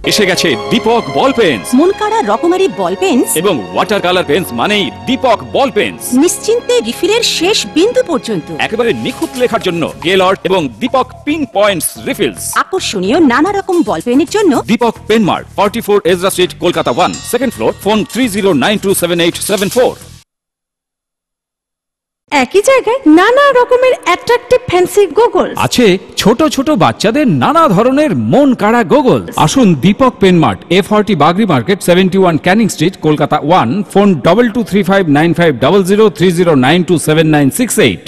এসে গেছে দীপক বল পেন্স, মন কাড়া রকমারি বল পেন্স এবং ওয়াটার কালার পেন্স মানেই দীপক বল পেন্স। নিশ্চিন্তে রিফিলের শেষ বিন্দু পর্যন্ত একেবারে নিখুঁত লেখার জন্য গেলর্ড এবং দীপক পিন পয়েন্টস রিফিলস। আকর্ষণীয় নানা রকম বল পেনের জন্য Deepak pen mart, 44 Ezra street, Kolkata 1, second floor, phone 30927874। একই জায়গায় নানা রকমের অ্যাট্রাকটিভ ফ্যান্সি গোগলস আছে ছোট ছোট বাচ্চাদের নানা ধরনের মন কাড়া গোগল। আসুন Deepak pen Mart, A40 Bagri Market, 71 Canning Street, Kolkata 1, phone 2235950030927968।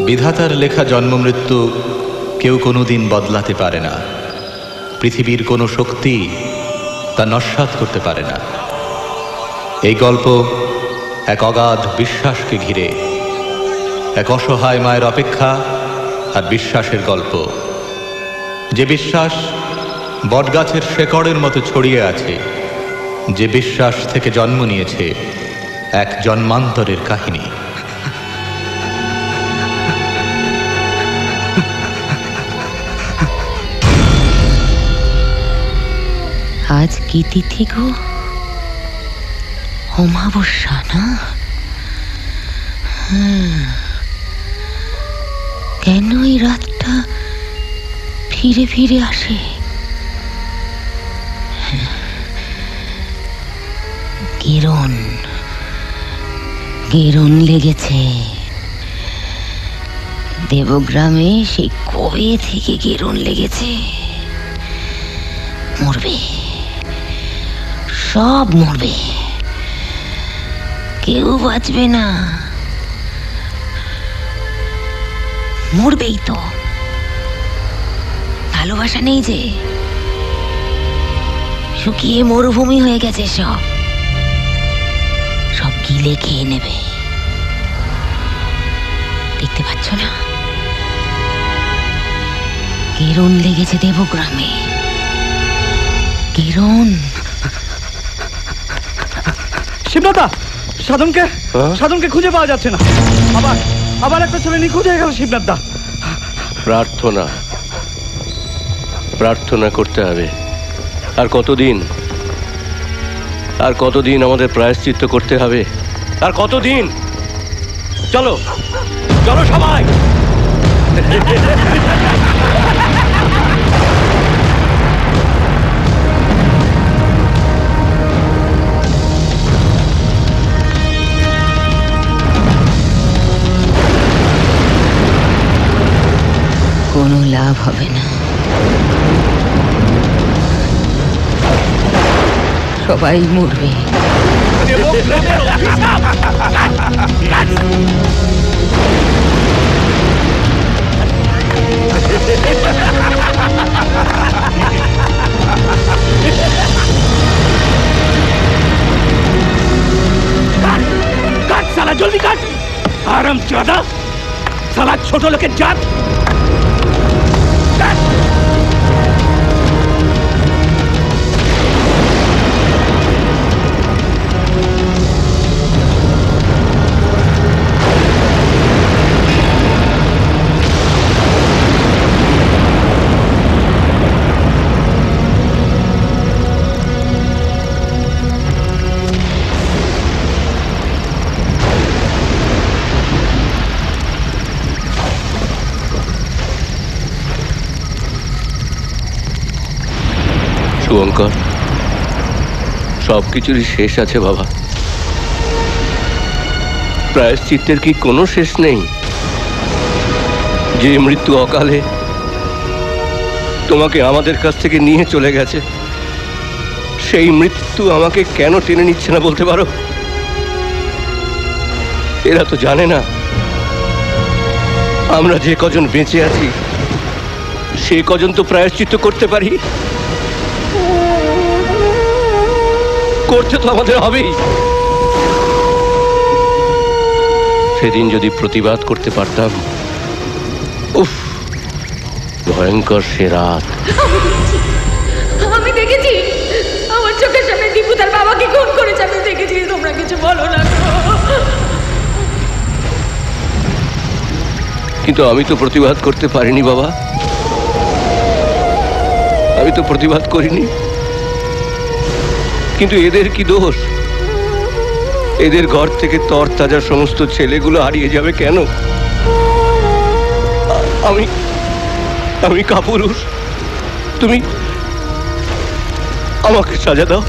বিধাতার লেখা জন্ম মৃত্যু কেউ কোনোদিন বদলাতে পারে না। পৃথিবীর কোনো শক্তি তা নস্যাৎ করতে পারে না। এই গল্প এক অগাধ বিশ্বাসকে ঘিরে, এক অসহায় মায়ের অপেক্ষা আর বিশ্বাসের গল্প। যে বিশ্বাস বটগাছের শেকড়ের মতো ছড়িয়ে আছে, যে বিশ্বাস থেকে জন্ম নিয়েছে এক জন্মান্তরের কাহিনী। আজ কি তিথি গো? অমাবস্যা না? কেন এই রাতটা ফিরে ফিরে আসে? গেরন গেরন লেগেছে দেবগ্রামে, সেই কবে থেকে গেরন লেগেছে। মরবে, সব মরবে, কেউ বাঁচবে না। মরবেই তো, ভালোবাসা নেই যে, শুকিয়ে মরুভূমি হয়ে গেছে সব, সব গিলে খেয়ে নেবে। দেখতে পাচ্ছ না? গেরন লেগেছে দেবগ্রামে, গেরন। শিবনাথা, সাধনকে খুঁজে পাওয়া যাচ্ছে না। আবার একটা ছেলে নিখোঁজ হয়ে গেল শিবনাথদা। প্রার্থনা করতে হবে। আর কতদিন আমাদের প্রায়শ্চিত্ত করতে হবে? আর কতদিন? চলো চলো সবাই। কোনো লাভ হবে না, সবাই মরবে। কাট সালা, জলদি কাট। হারামজাদা, সালা ছোট লোকের জাত। শুভঙ্কর, সবকিছুরই শেষ আছে বাবা। প্রায়শ্চিত্তের কি কোনো শেষ নেই? যে মৃত্যু অকালে তোমাকে আমাদের কাছ থেকে নিয়ে চলে গেছে, সেই মৃত্যু আমাকে কেন টেনে নিচ্ছে না বলতে পারো? এরা তো জানে না আমরা যে কজন বেঁচে আছি সে কজন তো প্রায়শ্চিত্ত করতে পারি। করতে তো আমাদের হবেই। সেদিন যদি প্রতিবাদ করতে পারতাম, উফ, ভয়ঙ্কর সে রাত। আমি দেখেছি, আমার চোখের সামনে দীপু তার বাবাকে খুন করেছে, আমি দেখেছি। তোমরা কিছু বলো না। কিন্তু আমি তো প্রতিবাদ করতে পারিনি বাবা, আমি তো প্রতিবাদ করিনি। কিন্তু এদের কি দোষ? এদের ঘর থেকে তরতাজা সমস্ত ছেলেগুলো হারিয়ে যাবে কেন? আমি কাপুরুষ, তুমি আমাকে সাজা দাও।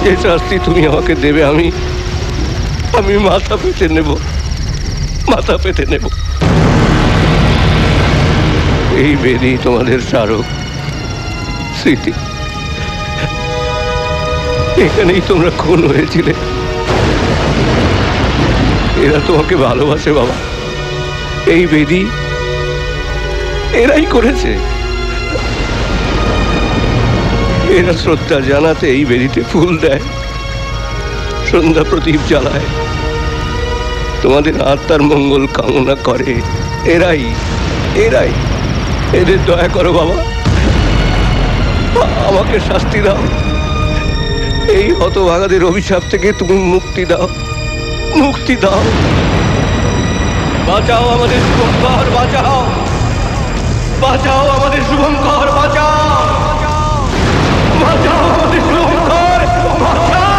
যে শাস্তি তুমি আমাকে দেবে আমি মাথা পেতে নেব, মাথা পেতে নেব। এই বেদি তোমাদের স্মারক স্মৃতি, এখানেই তোমরা খুন হয়েছিলে। এরা তোমাকে ভালোবাসে বাবা, এই বেদি এরাই করেছে। এরা শ্রদ্ধা জানাতে এই বেদিতে ফুল দেয়, সন্ধ্যা প্রদীপ জ্বালায়, তোমাদের আত্মার মঙ্গল কামনা করে। এরাই এদের দয়া করো বাবা, আমাকে শাস্তি দাও। এই হতভাগাদের অভিশাপ থেকে তুমি মুক্তি দাও, মুক্তি দাও। বাঁচাও আমাদের শুভঙ্কর, বাঁচাও, বাঁচাও আমাদের শুভঙ্কর, বাঁচাও, বাঁচাও আমাদের শুভঙ্কর, বাঁচাও।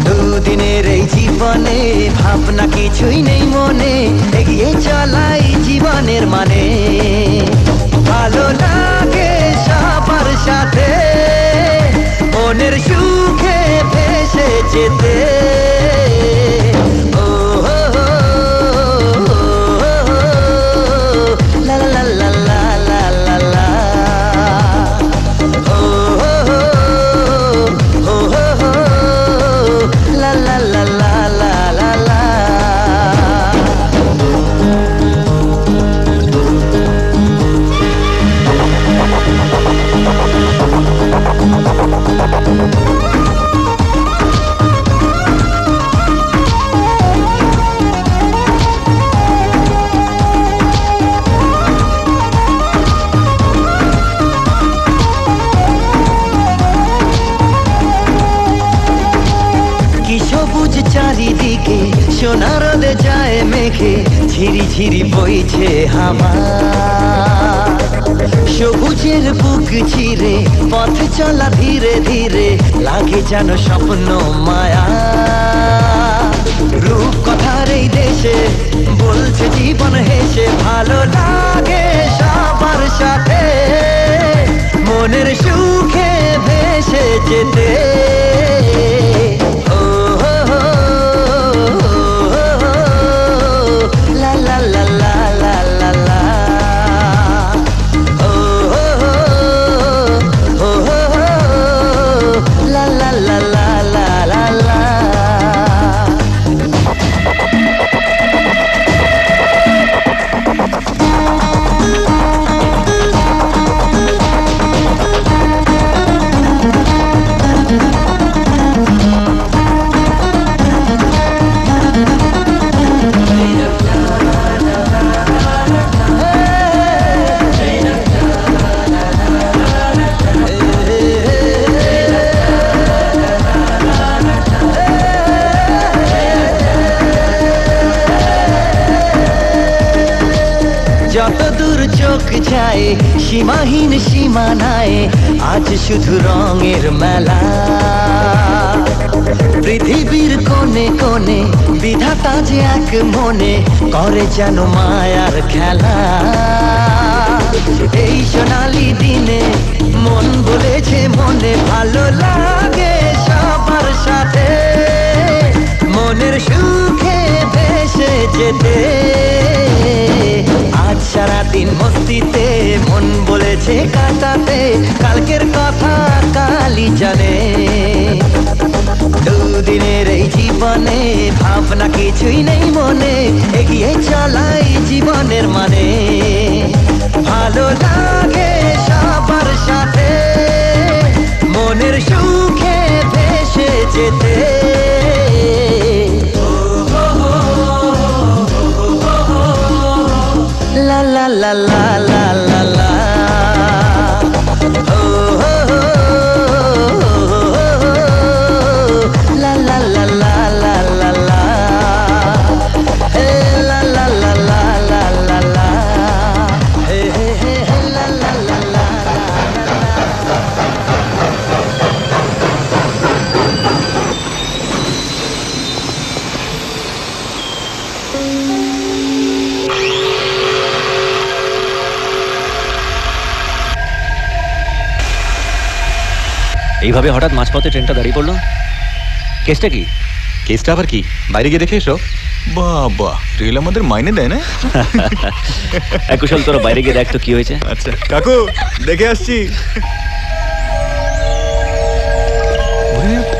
দুদিনের জীবনে ভাবনা কিছুই নেই মনে, এগিয়ে চলাই জীবনের মানে। ভালো লাগে সবার সাথে মনের সুখে ভেসে যেতে। ও হো হো, লা লা লা লা লা লা লা, ও হো হো, ও হো হো, লা লা লা লা লা লা লা। চারিদিকে সোনা রোদে যায় মেঘে, ঝিরি ঝিরি বইছে হাওয়া। সবুজের বুক চিরে পথ চলা ধীরে ধীরে, লাগে যেন স্বপ্ন মায়া। রূপ কথার এই দেশে বলছে জীবন হেসে, ভালো লাগে সবার সাথে মনের সুখে ভেসে যেতে। যায় সীমাহীন সীমানায়, আজ শুধু রঙের মেলা। পৃথিবীর কোণে কোণে বিধাতা যে এক মনে, করে যেন মায়ার খেলা। এই সোনালি দিনে মন বলেছে মনে, ভালো লাগে সবার সাথে মনের সুখে ভেসে যেতে। আজ সারাদিন মস্তিতে মন বলেছে কাটাতে, কালকের কথা কালই জানে। দুদিনের এই জীবনে ভাবনা কিছুই নেই মনে, এগিয়ে চলাই জীবনের মানে। ভালো লাগে সবার সাথে মনের সুখে ভেসে যেতে। La la la la la la la, oh oh oh, la la la la la la la, hey la la la la la la la, hey hey hey la la la la la. এইভাবে হঠাৎ মাঝপথে ট্রেনটা দাঁড়িয়ে পড়লো, কেসটা কি? কেসটা আবার কি? বাইরে গিয়ে দেখে এসো। বাবা, রেল আমাদের মাইনে দেয় না। কুশল, তোরা বাইরে গিয়ে দেখ তো কি হয়েছে। আচ্ছা কাকু, দেখে আসছি।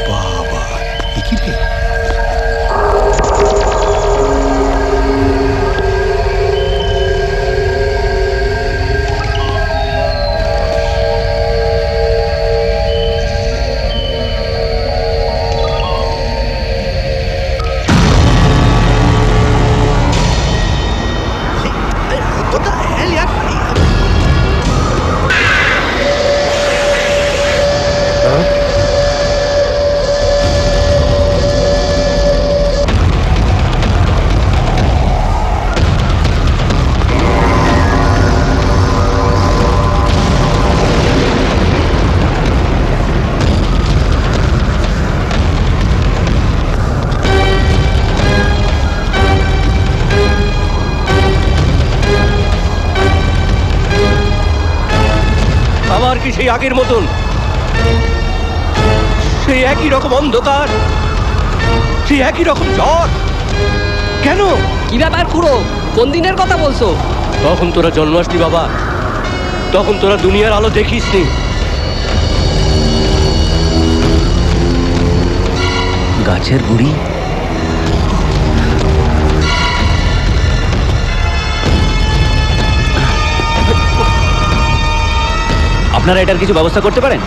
বাবা, কি রে? সেই আগের মতন, সেই একই রকম অন্ধকার, সেই একই রকম জ্বর। কেন? কি ব্যাপার খুড়ো, কোন দিনের কথা বলছো? তখন তোরা জন্মাসনি বাবা, তখন তোরা দুনিয়ার আলো দেখিসনি। গাছের গুড়ি, আপনারা এটার কিছু ব্যবস্থা করতে পারেন?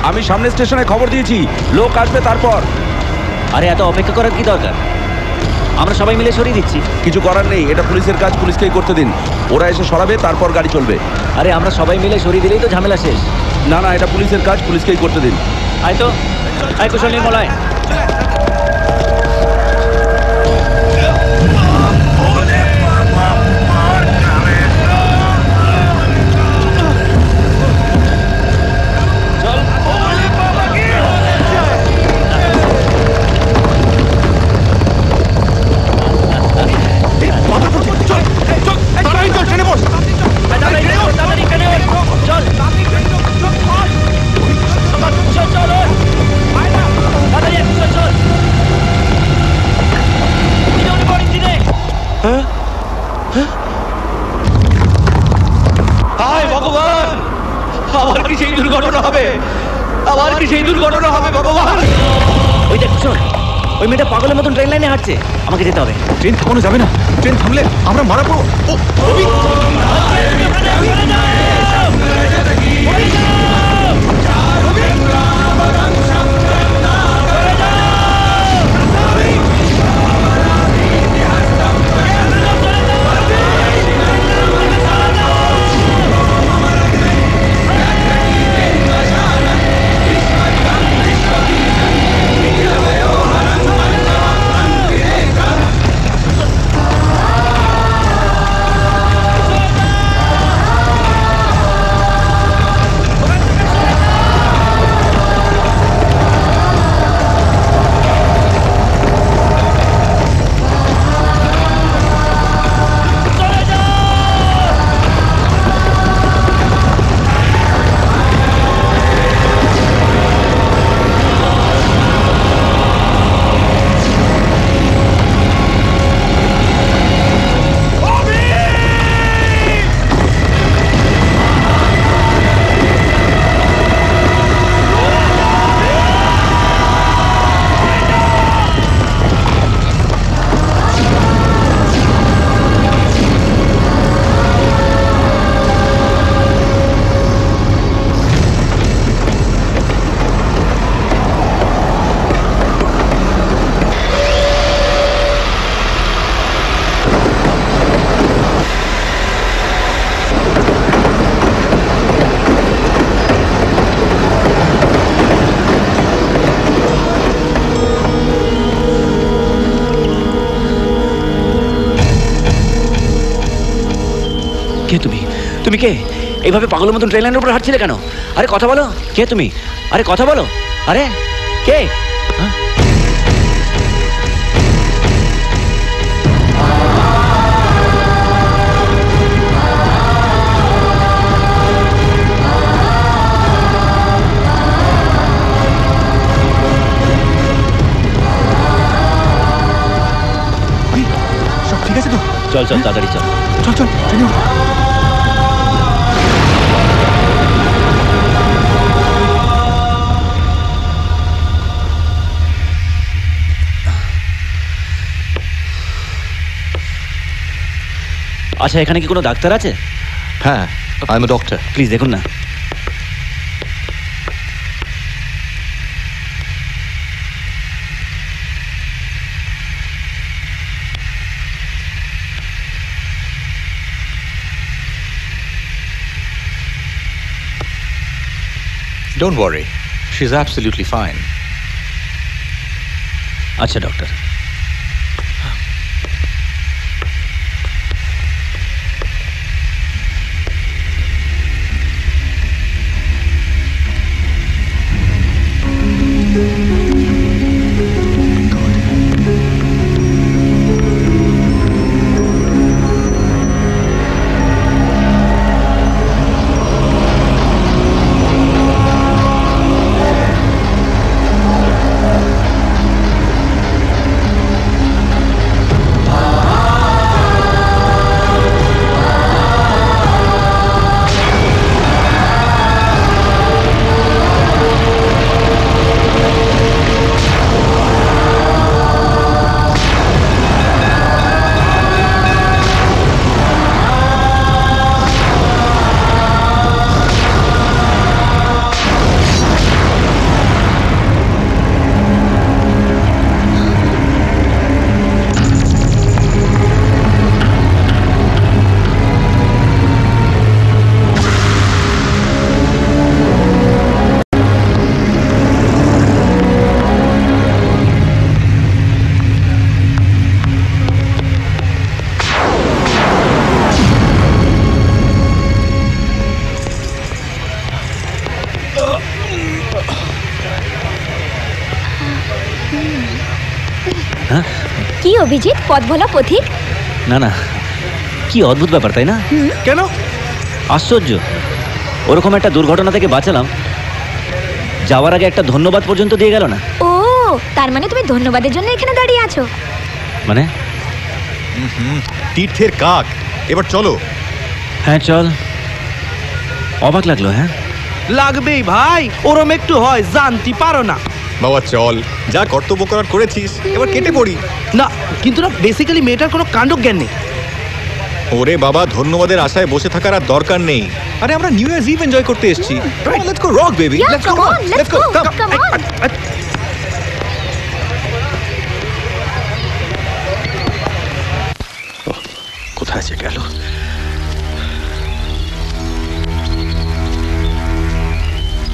আমি সামনে স্টেশনে খবর দিয়েছি, লোক আসবে তারপর। আরে এত অপেক্ষা করার কি দরকার? আমরা সবাই মিলে সরিয়ে দিচ্ছি। কিছু করার নেই, এটা পুলিশের কাজ, পুলিশকেই করতে দিন। ওরা এসে সরাবে, তারপর গাড়ি চলবে। আরে আমরা সবাই মিলে সরিয়ে দিলেই তো ঝামেলা শেষ। না না, এটা পুলিশের কাজ, পুলিশকেই করতে দিন। আয় তো, আয় কুশল নির্মল আয়। হায় ভগবান, আবার কি সেই দুর্ঘটনা হবে? আবার কি সেই দুর্ঘটনা হবে ভগবান? ওই দেখ কুশল, ওই মেয়েটা পাগলের মতন ট্রেন লাইনে হাঁটছে। আমাকে যেতে হবে। ট্রেন থামানো যাবে না, ট্রেন থামলে আমরা মারা পড়বো। কে তুমি? তুমি কে? এইভাবে পাগলের মতন ট্রেন লাইনের উপর হাঁটছিলে কেন? আরে কথা বলো, কে তুমি? আরে কথা বলো, আরে কে? সব ঠিক আছে তো? চল চল তাড়াতাড়ি চল। চল চল ট্রেনে উঠ। আচ্ছা, এখানে কি কোনো ডাক্তার আছে? হ্যাঁ, I M a doctor. Please দেখুন না। Don't worry, she's absolutely fine. আচ্ছা ডক্টর। হ্যাঁ কি অভিজিৎ, পথ ভোলা পথিক? না না, কি অদ্ভুত ব্যাপার তাই না? কেন? আশ্চর্য, ওরকম একটা দুর্ঘটনা থেকে বাঁচালাম, যাওয়ার আগে একটা ধন্যবাদ পর্যন্ত দিয়ে গেল না। ও, তার মানে তুমি ধন্যবাদের জন্য এখানে দাঁড়িয়ে আছো? মানে তীর্থের কাক, এবার চলো। হ্যাঁ চল। অবাক লাগলো? হ্যাঁ লাগবেই ভাই, ওরম একটু হয়, জানতে পারো না। বাবা চল, যা কর্তব্য করার করেছিস, এবার কেটে পড়ি। না কিন্তু না, বেসিক্যালি মেয়েটার কোনো কাণ্ডজ্ঞান নেই। ওরে বাবা, ধন্যবাদের আশায় বসে থাকার আর দরকার নেই। আরে আমরা নিউ ইয়ার্স ইভ এনজয় করতে এসেছি। Let's go rock baby, let's go, let's go, come on. কোথায় যে গেল?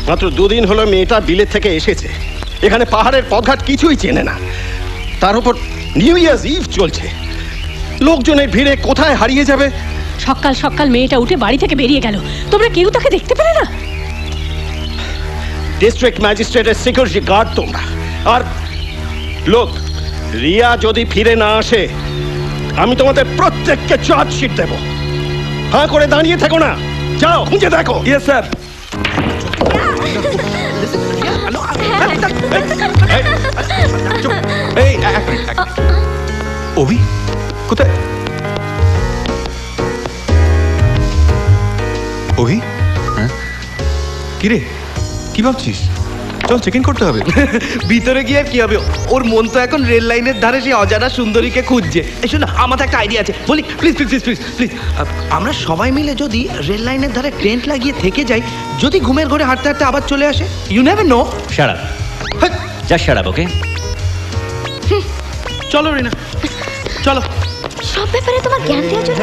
মাত্র দুদিন হলো মেয়েটা বিলেত থেকে এসেছে, এখানে পাহাড়ের পথঘাট কিছুই চেনে না, তার উপর নিউ ইয়ার্স ইভ চলছে, লোকজনের ভিড়ে কোথায় হারিয়ে যাবে। সকাল সকাল মেয়েটা উঠে বাড়ি থেকে বেরিয়ে গেল, তোমরা কেউ তাকে দেখতে পেলে না? ডিস্ট্রিক্ট ম্যাজিস্ট্রেটের সিকিউরিটি গার্ড তোমরা। আর লোক, রিয়া যদি ফিরে না আসে আমি তোমাদের প্রত্যেককে চার্জশিট দেব। হাঁ করে দাঁড়িয়ে থেকো না, যাও খুঁজে দেখো। Yes sir. এই অভি কোথায়? অভি, কিরে কি ভাবছিস? চল চেক ইন করতে হবে। ভিতরে গিয়ে কি হবে? ওর মন তো এখন রেল লাইনের ধারে সেই অজানা সুন্দরীকে খুঁজছে। এই শোন, আমার একটা আইডিয়া আছে, বলি please please please please please. আমরা সবাই মিলে যদি রেল লাইনের ধারে টেন্ট লাগিয়ে থেকে যাই, যদি ঘুমের ঘরে হাঁটতে হাঁটতে আবার চলে আসে, you never know. Shut up, just shut up, okay? চলো রিনা, চলো। সব ব্যাপারে তোমার জ্ঞান দেওয়ার জন্য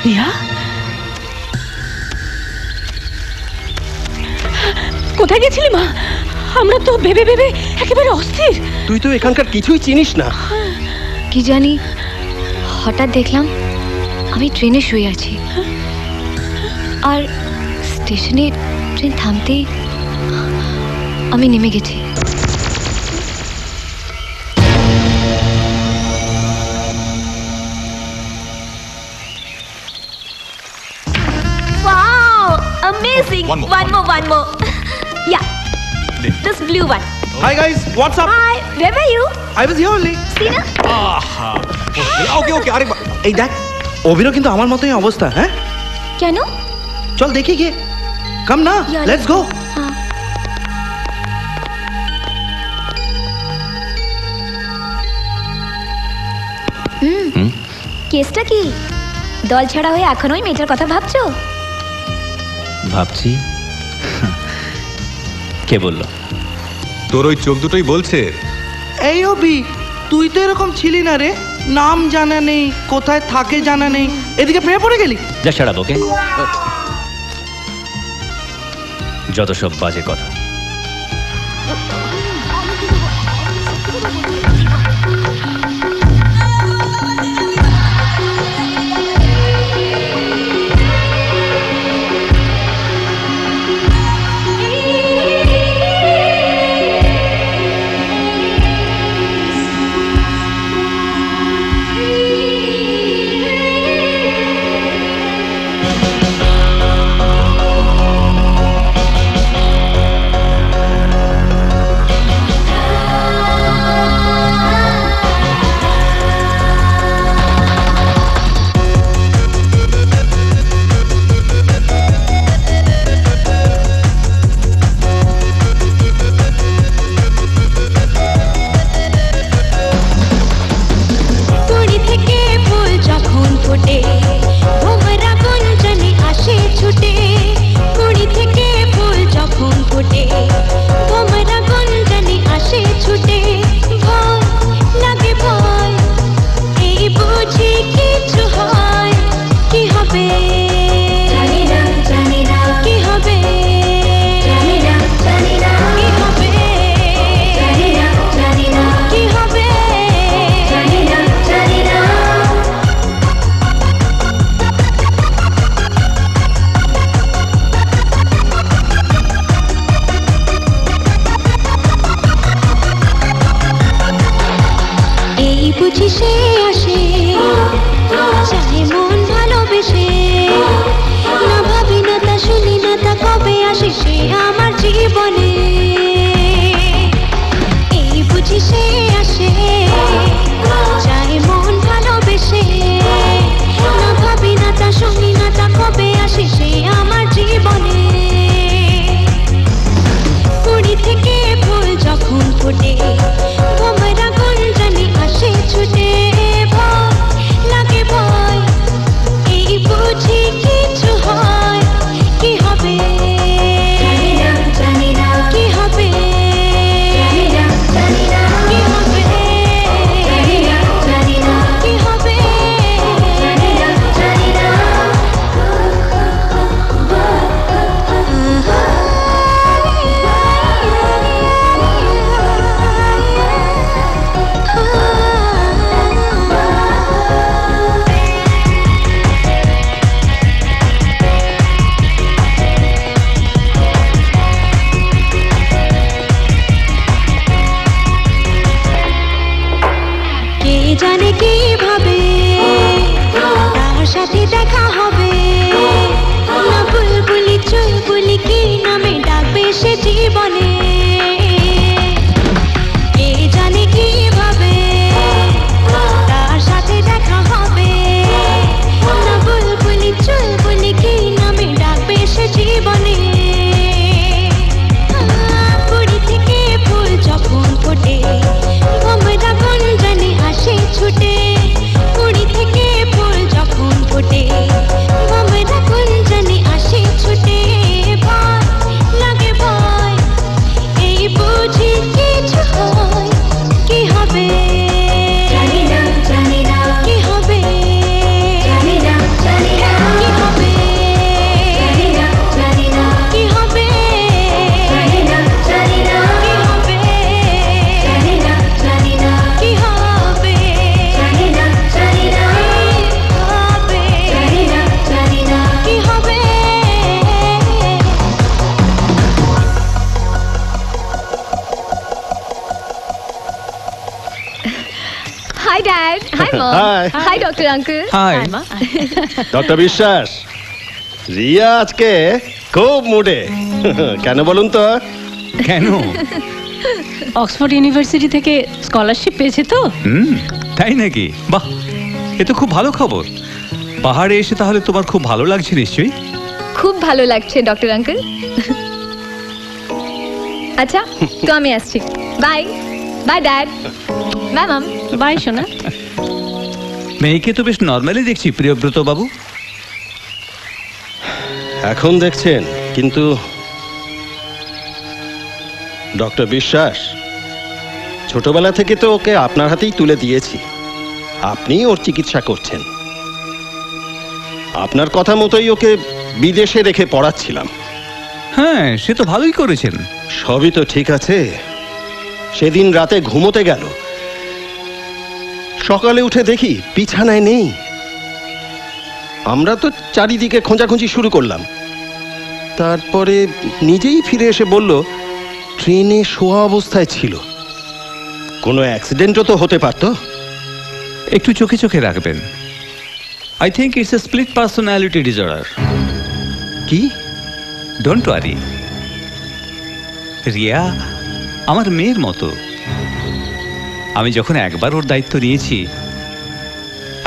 রিয়া, কোথায় গেছিলি মা? আমরা তো ভেবে ভেবে একেবারে অস্থির। তুই তো এখানকার কিছুই চিনিস না। কি জানি, হঠাৎ দেখলাম আমি ট্রেনে শুয়ে আছি, আর স্টেশনে ট্রেন থামতেই আমি নেমে গেছি। Wow, amazing! One more. Yeah, this blue one. Hi guys, what's up? Hi, where were you? I was here only. See na? ওকে। আরে এই দেখ, অভিরও কিন্তু আমার মতোই অবস্থা। হ্যাঁ কেন? চল দেখি গিয়ে। কাম না, লেটস গো। কেসটা কি? দল ছাড়া হয়ে এখনো ওই মেয়েটার কথা ভাবছো? ভাবছি। কে বললো? তোর ওই চোখ দুটোই বলছে। এই অভি, তুই তো এরকম ছিলি না রে, নাম জানা নেই, কোথায় থাকে জানা নেই, এদিকে প্রেমে পড়ে গেলি। যা শাট আপ, ওকে? যত সব বাজে কথা। বুঝি সে আসে চাহে মন ভালোবেসে না ভাবি না তা শুনি না তা কবে আসে সে আমার জীবনে এই বুঝি সে আসে চাহে মন ভালোবেসে না ভাবি না তা শুনি না তা কবে আসে সে আমার জীবনে কুড়ি থেকে ফুল যখন ফোটে ভোমরা গুঞ্জনে আসে ছুটে ভয় লাগে ভয় এই বুঝি কিছু হয় কি হবে জানি না কি হবে জানি না কি হবে জানি না কি হবে জানি না কে জানে কিভাবে তার সাথে দেখা হবে না বুলবুলি চুলবুলি কি নামে ডাকবে সে জীবনে কে জানে কিভাবে তার সাথে দেখা হবে না বুলবুলি চুলবুলি কি নামে ডাকবে সে জীবনে কুড়ি থেকে ফুল যখন ফোটে ভোমরা গুঞ্জনে আসে ছুটে কুড়ি থেকে ফুল যখন ফোটে ভোমরা গুঞ্জনে আসে ছুটে ভয় লাগে ভয় এই বুঝি কিছু হয় কি হবে জানি না কি হবে জানি না কি হবে জানি না কি হবে জানি না কি হবে জানি না কি হবে জানি না কি হবে Hi, Dad. Hi, Mom. Hi. Hi, Dr. Uncle. Hi. Ma. Doctor বিশ্বাস, রিয়া আজকে খুব মুডে। কেন বলুন তো? কেন? অক্সফোর্ড ইউনিভার্সিটি থেকে স্কলারশিপ পেয়েছে তো? তাই নাকি? বাহ, এ তো খুব ভালো খবর। পাহাড়ে এসে তাহলে তোমার খুব ভালো লাগছে নিশ্চয়ই? খুব ভালো লাগছে ডক্টর আঙ্কেল। আচ্ছা, তো আমি আসছি। Bye bye dad, bye mom. Bye সোনা। মেয়েকে তো বেশ নর্মালি দেখছি প্রিয়ব্রত বাবু। এখন দেখছেন, কিন্তু ডক্টর বিশ্বাস, ছোটবেলা থেকে তো ওকে আপনার হাতেই তুলে দিয়েছি। আপনি ওর চিকিৎসা করছেন। আপনার কথা মতোই ওকে বিদেশে রেখে পড়াচ্ছিলাম। হ্যাঁ, সে তো ভালোই করেছেন। সবই তো ঠিক আছে। সেদিন রাতে ঘুমোতে গেল, সকালে উঠে দেখি বিছানায় নেই। আমরা তো চারিদিকে খোঁজাখুঁজি শুরু করলাম। তারপরে নিজেই ফিরে এসে বলল ট্রেনে শোয়া অবস্থায় ছিল। কোনো অ্যাক্সিডেন্টও তো হতে পারতো। একটু চোখে চোখে রাখবেন। I think it's a split personality disorder. কি? Don't worry. রিয়া আমার মেয়ের মতো। আমি যখন একবার ওর দায়িত্ব নিয়েছি,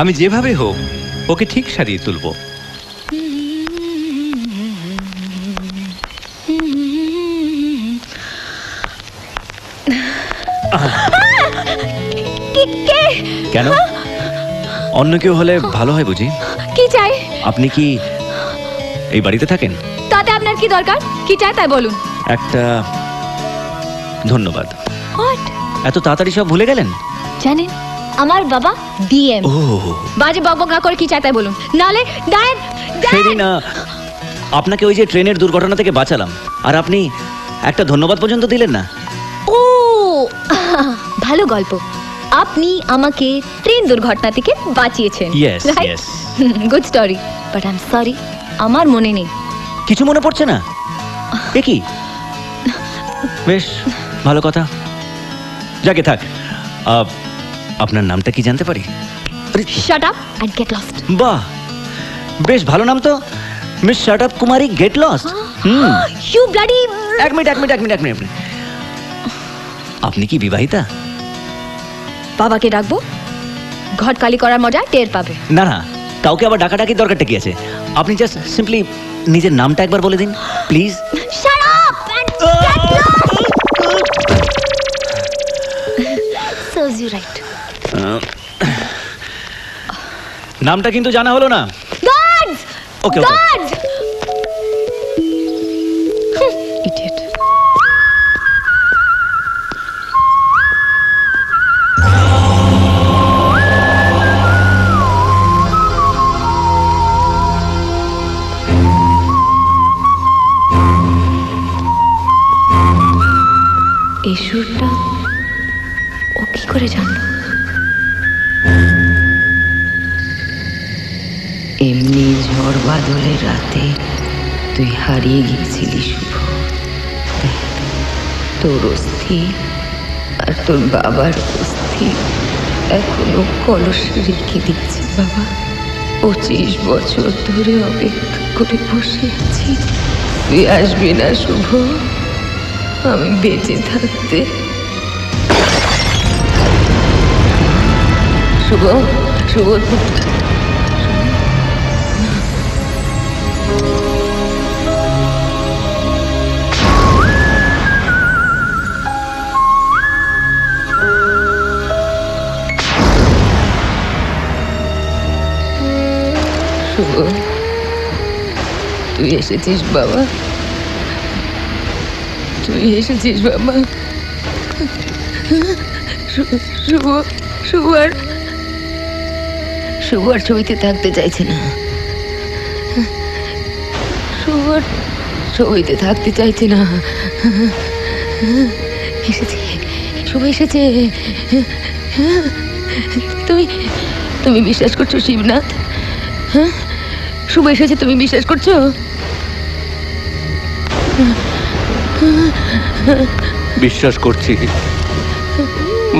আমি যেভাবে হোক ওকে ঠিক সারিয়ে তুলব। কেন? অন্য কেউ হলে ভালো হয় বুঝি? কি চাই? আপনি কি এই বাড়িতে থাকেন? তাতে আপনার কি দরকার? কি চাই তাই বলুন। একটা ধন্যবাদ। হোয়াট? এত তাড়াতাড়ি সব ভুলে গেলেন? জানেন, আমার বাবা ডিএম। ও, বাজে বকবক না করে কি চাই তাই বলুন, নালে ড্যাড। সেদিন আপনাকে ওই যে ট্রেনের দুর্ঘটনা থেকে বাঁচালাম, আর আপনি একটা ধন্যবাদ পর্যন্ত দিলেন না। ও, ভালো গল্প। আপনি আমাকে ট্রেন দুর্ঘটনা থেকে বাঁচিয়েছেন। Yes, yes. Good story, but I am sorry, আমার মনে নেই। কিছু মনে পড়ছে না? এ কি? বেশ ভালো কথা। যাকে থাক। আপনার নামটা কি জানতে পারি? Shut up and get lost. বাহ, বেশ ভালো নাম তো, মিস শাট আপ কুমারী গেট লস্ট। You bloody. এক মিনিট। আপনি কি বিবাহিতা? বাবাকে ডাকবো, ঘট কালি করার মজা টের পাবে। না না, কাউকে আবার ডাকাডাকির দরকারটা কি আছে? আপনি জাস্ট সিম্পলি নিজের নামটা একবার বলে দিন please. Shut up and get lost. Serves you right. নামটা কিন্তু জানা হলো না। গার্ডস। Okay guards. ইডিয়েট। এই সুরটা ও কি করে জানলো? এমনি ঝড় বাদলের রাতে তুই হারিয়ে গিয়েছিলি শুভ। তোর অস্থি আর তোর বাবার অস্থি এখনো কলসে রেখে দিচ্ছে বাবা। 25 বছর ধরে অপেক্ষা করে বসে আছি, তুই আসবি না শুভ। আমি বেঁচে থাকতে শুভ শুভ শুভ, তুই এসেছিস বাবা, তুই এসেছিস বাবা। শুভ আর ছবিতে থাকতে চাইছে না, শুভ আর ছবিতে থাকতে চাইছে না। এসেছে, শুভ এসেছে। তুমি বিশ্বাস করছো শিবনাথ? হ্যাঁ, শুভ এসেছে, তুমি বিশ্বাস করছো? বিশ্বাস করছি,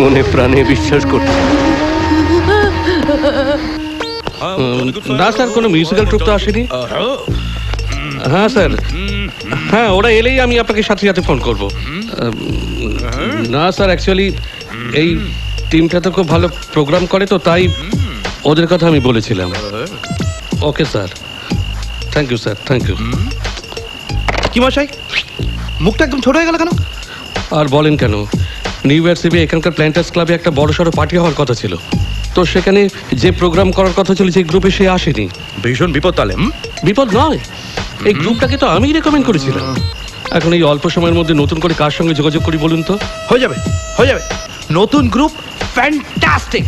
মনে প্রাণে বিশ্বাস করছি। না স্যার, কোনো মিউজিক্যাল ট্রুপ তো আসেনি। হ্যাঁ স্যার, হ্যাঁ ওরা এলেই আমি আপনাকে সাথে সাথে ফোন করব। না স্যার, অ্যাকচুয়ালি এই টিমটা তো খুব ভালো প্রোগ্রাম করে, তো তাই ওদের কথা আমি বলেছিলাম। Okay sir, thank you sir, thank you. কি মশাই, মুখটা একদম ছোট হয়ে গেল কেন? আর বলেন কেন, নিউ ইয়ার্স ইভে এখানকার প্ল্যান্টার্স ক্লাবে একটা বড়সড় পার্টি হওয়ার কথা ছিল, তো সেখানে যে প্রোগ্রাম করার কথা ছিল যে গ্রুপে সে আসেনি। ভীষণ বিপদ তাহলে। বিপদ নয়, এই গ্রুপটাকে তো আমিই রেকমেন্ড করেছিলাম। এখন এই অল্প সময়ের মধ্যে নতুন করে কার সঙ্গে যোগাযোগ করি বলুন তো? হয়ে যাবে, হয়ে যাবে। নতুন গ্রুপ ফ্যান্টাস্টিক।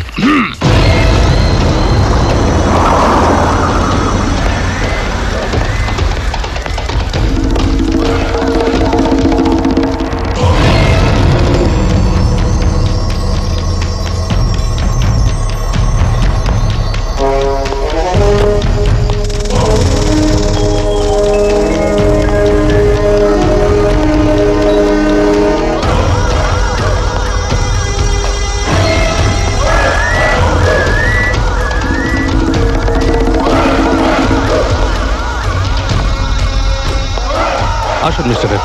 আসুন মিস্টার দেব।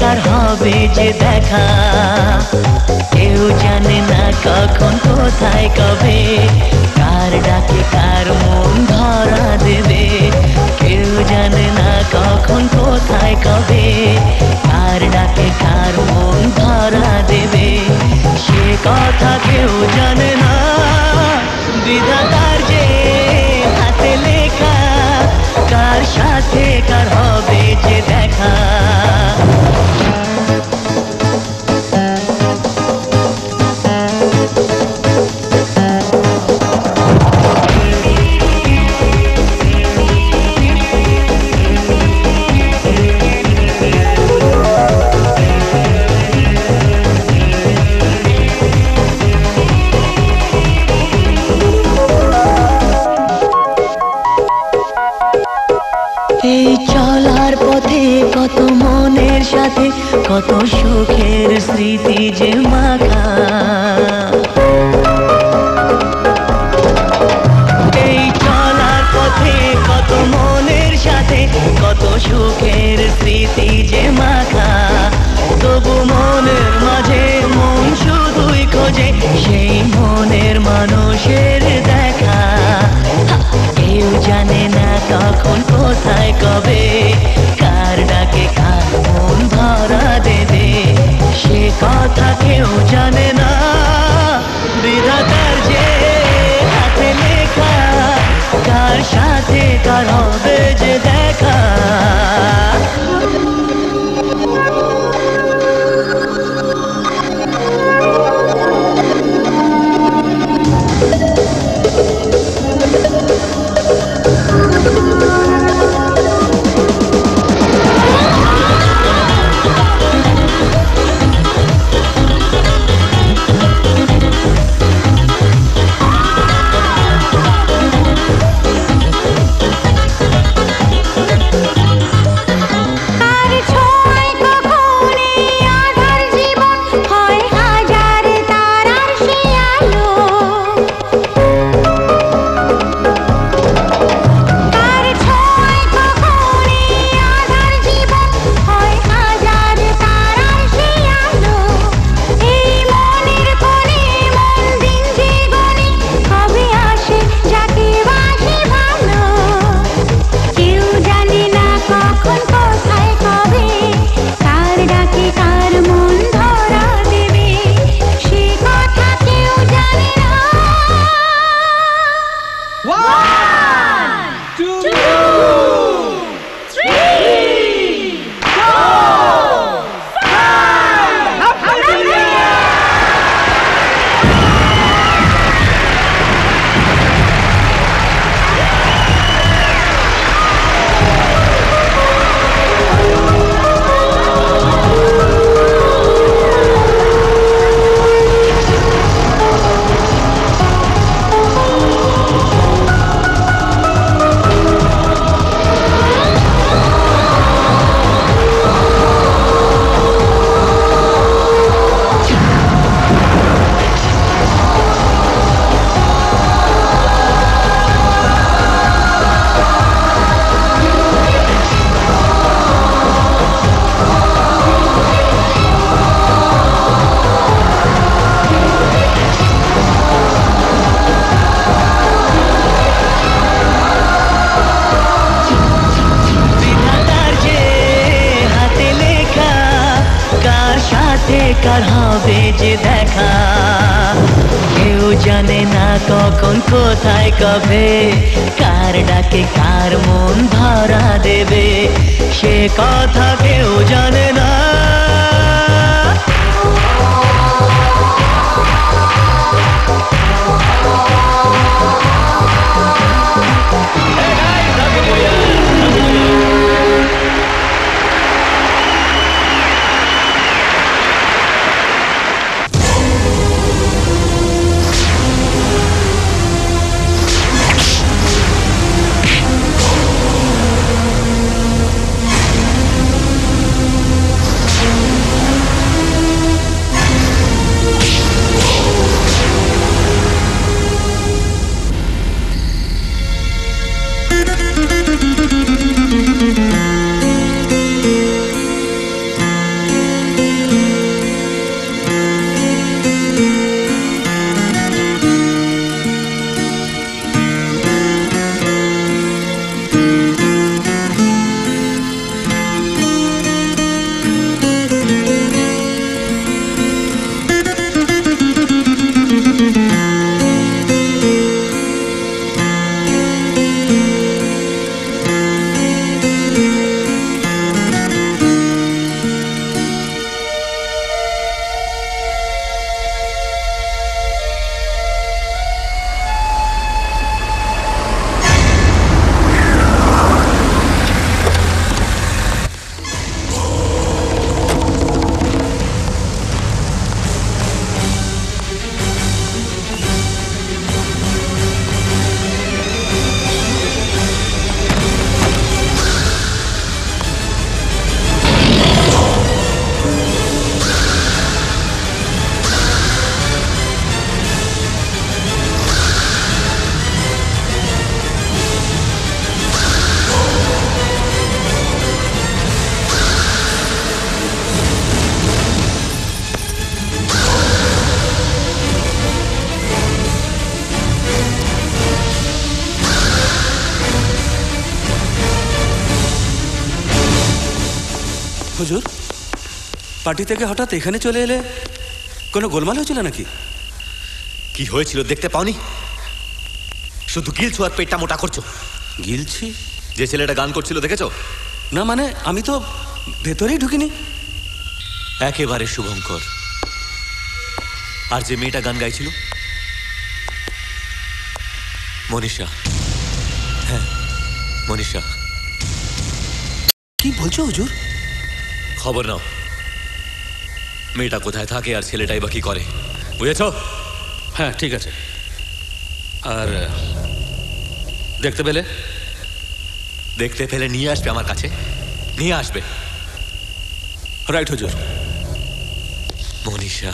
কার হবে হবে যে দেখা, কেউ জানে না কখন কোথায় কবে, কার ডাকে কার মন ধরা দেবে, কেউ জানে না কখন কোথায় কবে, কার ডাকে কার মন ধরা দেবে, সে কথা কেউ জানে না। বিধাতার যে হাতে লেখা, কার সাথে কার হবে যে দেখা। এই চলার পথে কত মনের সাথে কত সুখের স্মৃতি যে মাখা, এই চলার পথে কত মনের সাথে কত সুখের স্মৃতি যে মাখা, তবু মনের মাঝে মন শুধুই খোঁজে সেই মনের মানুষের দেখা। কেউ জানে না কখন কোথায় কবে, কার ডাকে কার মন ধরা দেবে, সে কথা কেউ জানে না। বিধাতার যে হাতে লেখা, কার সাথে কার হবে যে দেখা। কার হবে যে দেখা, কেউ জানে না কখন কোথায় কবে, কার ডাকে কার মন ধরা দেবে, সে কথা কেউ জানে না। হুজুর, পার্টি থেকে হঠাৎ এখানে চলে এলে কোনো গোলমাল হয়েছিল নাকি? কি হয়েছিল দেখতে পাওনি? শুধু গিলছো আর পেটটা মোটা করছো। গিলছি? যে ছেলেটা গান করছিল দেখেছো? না মানে আমি তো ভেতরেই ঢুকিনি। একেবারে শুভঙ্কর। আর যে মেয়েটা গান গাইছিল মনীষা। হ্যাঁ মনীষা। কি বলছো হুজুর? খবর নাও, মেয়েটা কোথায় থাকে আর ছেলেটাই বা কি করে, বুঝেছো? হ্যাঁ ঠিক আছে। আর দেখতে পেলে? দেখতে পেলে নিয়ে আসবে আমার কাছে, নিয়ে আসবে। রাইট হুজুর। মনীষা।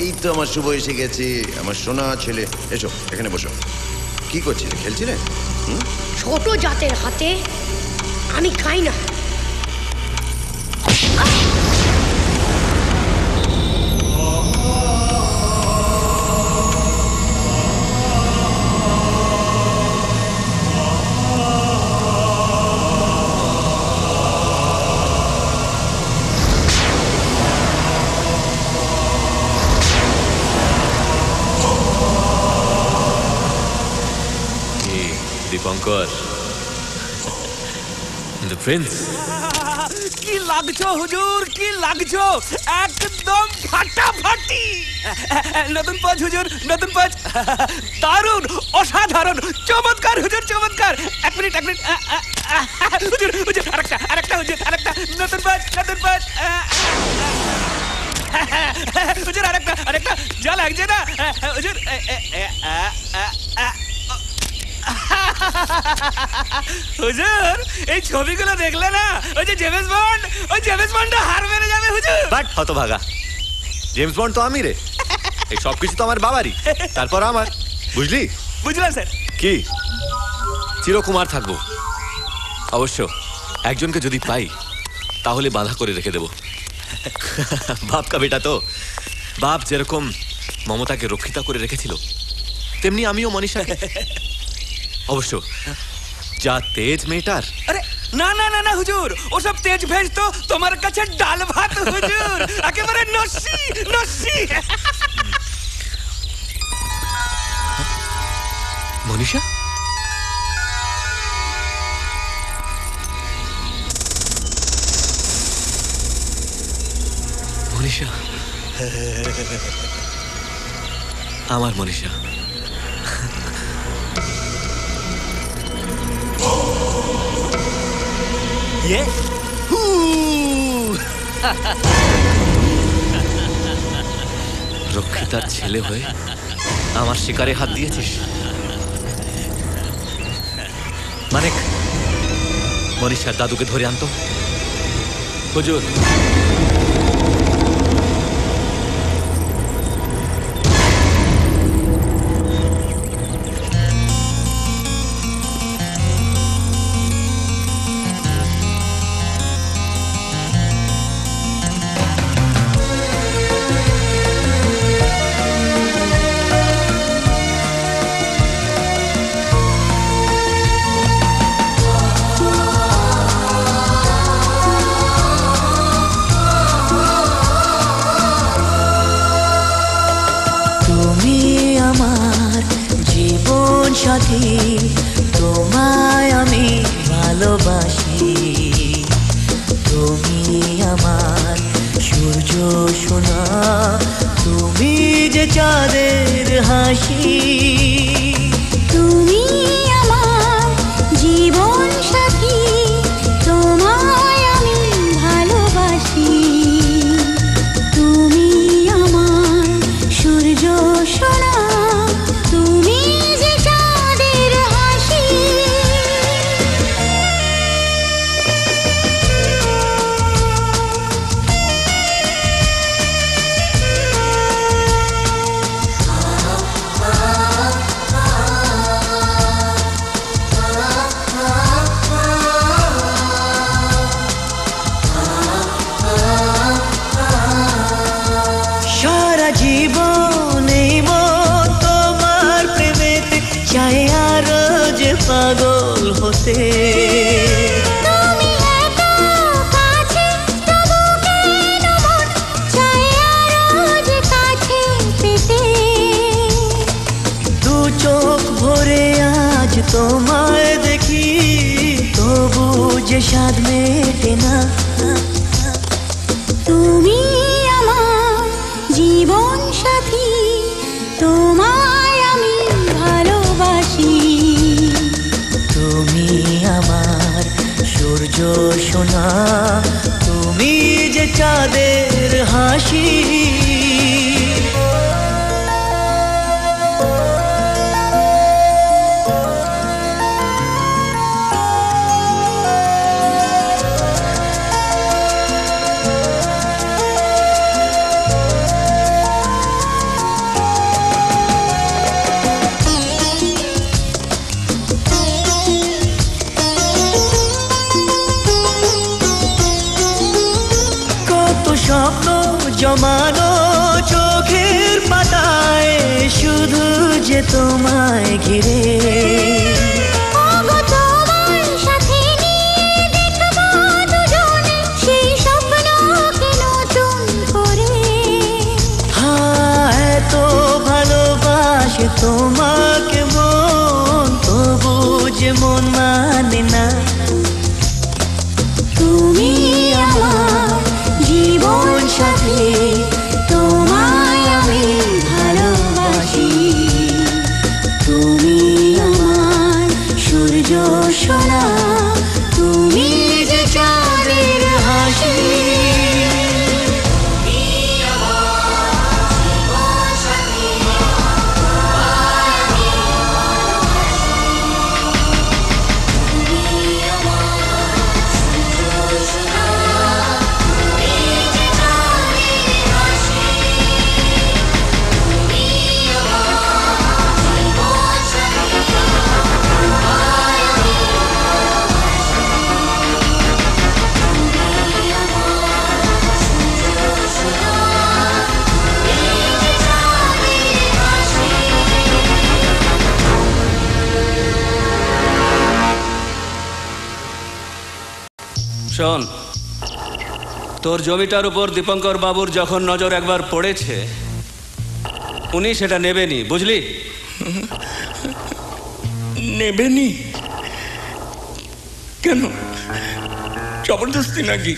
এই তো আমার শুভ এসে গেছে, আমার সোনা ছেলে। এসো এখানে বসো। কি করছিলে, খেলছিলে? ছোট জাতের হাতে আমি খাই না। Dipankar, the Prince. কি লাগছো হুজুর, কি লাগছো? একদম ফাটাফাটি। নতুন পাঁচ হুজুর, নতুন পাঁচ। দারুণ, অসাধারণ, চমৎকার হুজুর, চমৎকার। এক মিনিট হুজুর, হুজুর আরেকটা হুজুর, আরেকটা। নতুন পাঁচ, নতুন পাঁচ। হুজুর আরেকটা যা লাগছে না হুজুর। হুজুর এই ছবিগুলো দেখলে না, ওই যে জেমস বন্ড, ওই জেমস বন্ড হার মেরে যাবে হুজুর। বাট হতভাগা, জেমস বন্ড তো আমিরে। এই সবকিছু তো আমার বাবারই, তারপর আমার। বুঝলি? বুঝলাম স্যার। কি চিরকুমার থাকবো? অবশ্য একজনকে যদি পাই তাহলে বাঁধা করে রেখে দেব। বাপ কা বেটা তো। বাপ যেরকম মমতাকে রক্ষিতা করে রেখেছিল, তেমনি আমিও মনীষাকে। অবশ্য যা তেজ মেয়েটার। আরে না না না না হুজুর, ওসব তেজ ভেজ তো তোমার কাছে ডাল ভাত হুজুর, একেবারে নস্যি নস্যি। মনীষা? মনীষা, আমার মনীষা। রক্ষিতার ছেলে হয়ে আমার শিকারে হাত দিয়েছিস। মানিক, মনীষার দাদুকে ধরে আনতো। হুজুর সাথী, তোমায় আমি ভালোবাসি। তুমি আমার সূর্য সোনা, তুমি যে চাঁদের হাসি, তুমি আমার জীবন সাথী, তোমায় আমি ভালোবাসি। তুমি আমার সূর্য সোনা, তুমি যে চাঁদের হাসি। সারা জীবন এই মন তোমার প্রেমেতে চাই আরো যে পাগল হতে। তুমি এত কাছে তবু কেন মন চায় আরো যে কাছে পেতে। দু চোখ ভরে আজ তোমায় দেখি, তবু যে স্বাদ মেটে না। তুমি আমার জীবন সাথী, তোমায় আমি ভালোবাসি। তুমি আমার সূর্য সোনা, তুমি যে চাঁদের হাসি। কত স্বপ্ন জমানো চোখের পাতায়, শুধু যে তোমায় ঘিরে। ওগো তোমার সাথে নিয়ে দেখবো দুজনে সেই স্বপ্নকে নতুন করে। হ্যাঁ, এত ভালোবাসে তোমাকে মন, তবু যে মন মানে না। তুমি আমার জীবন সাথী, তোমায় আমি ভালোবাসি। তুমি আমার সূর্য সোনা, তুমি যে চাঁদের হাসি। শোন, তোর জমিটার উপর দীপঙ্কর বাবুর যখন নজর একবার পড়েছে, উনি সেটা নেবেনি, বুঝলি? নেবেনি কেন? জবরদস্তি নাকি?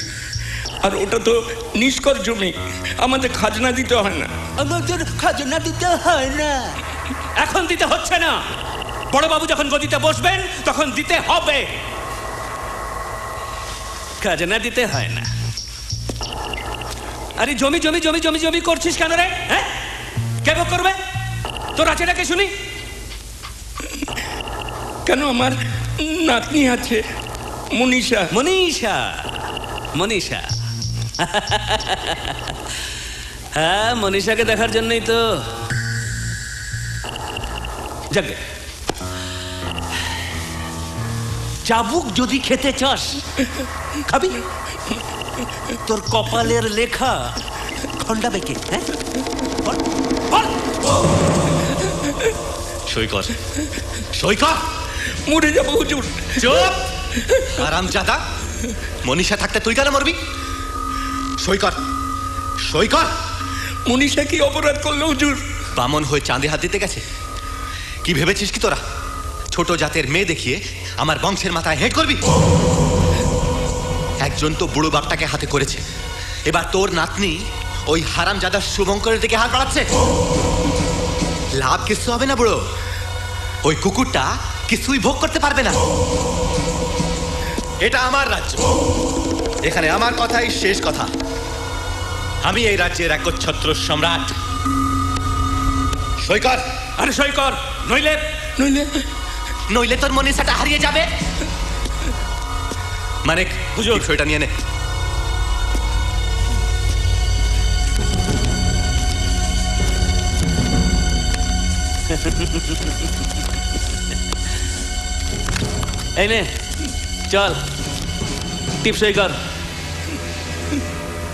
আর ওটা তো নিষ্কর জমি, আমাদের খাজনা দিতে হয় না। আমাদের খাজনা দিতে হয় না। এখন দিতে হচ্ছে না, বড়বাবু যখন গদিতে বসবেন তখন দিতে হবে। খাজনা দিতে হয় না। আরে জমি জমি জমি জমি জমি করছিস কেন রে? হ্যাঁ, কে ভোগ করবে? তোর আছে নাকি শুনি? কেন, আমার নাতনি আছে, মনীষা। মনীষা, মনীষা। হ্যাঁ, মনীষাকে দেখার জন্যই তো। যাকে চাবুক যদি খেতে চাস খাবি? তোর কপালের লেখা খন্ডাবে কে? হ্যাঁ, সই কর, সই কর। মরে যাবো হুজুর। চুপ আরামজাদা, মনীষা থাকতে তুই কেন মরবি? সই কর, সই কর। মনীষা কি অপরাধ করলো হুজুর? বামন হয়ে চাঁদে হাত দিতে গেছে। কি ভেবেছিস কি তোরা ছোট জাতের মেয়ে দেখিয়ে আমার বংশের মাথায় হেড করবি? একজন তো বুড়ো বাপটাকে হাতে করেছে, এবার তোর নাতনি ওই হারামজাদা শুভঙ্করের দিকে হাত বাড়াচ্ছে। লাভ কিছু হবে না বুড়ো, ওই কুকুরটা কিছুই ভোগ করতে পারবে না। এটা আমার রাজ্য, এখানে আমার কথাই শেষ কথা। আমি এই রাজ্যের একচ্ছত্র সম্রাট। সৈকত, আরে সৈকত, নইলে নইলে নইলে তোর মনীষাটা হারিয়ে যাবে। মানে হুজুর বিষয়টা নিয়ে নে। এই নে চল, টিপসই কর।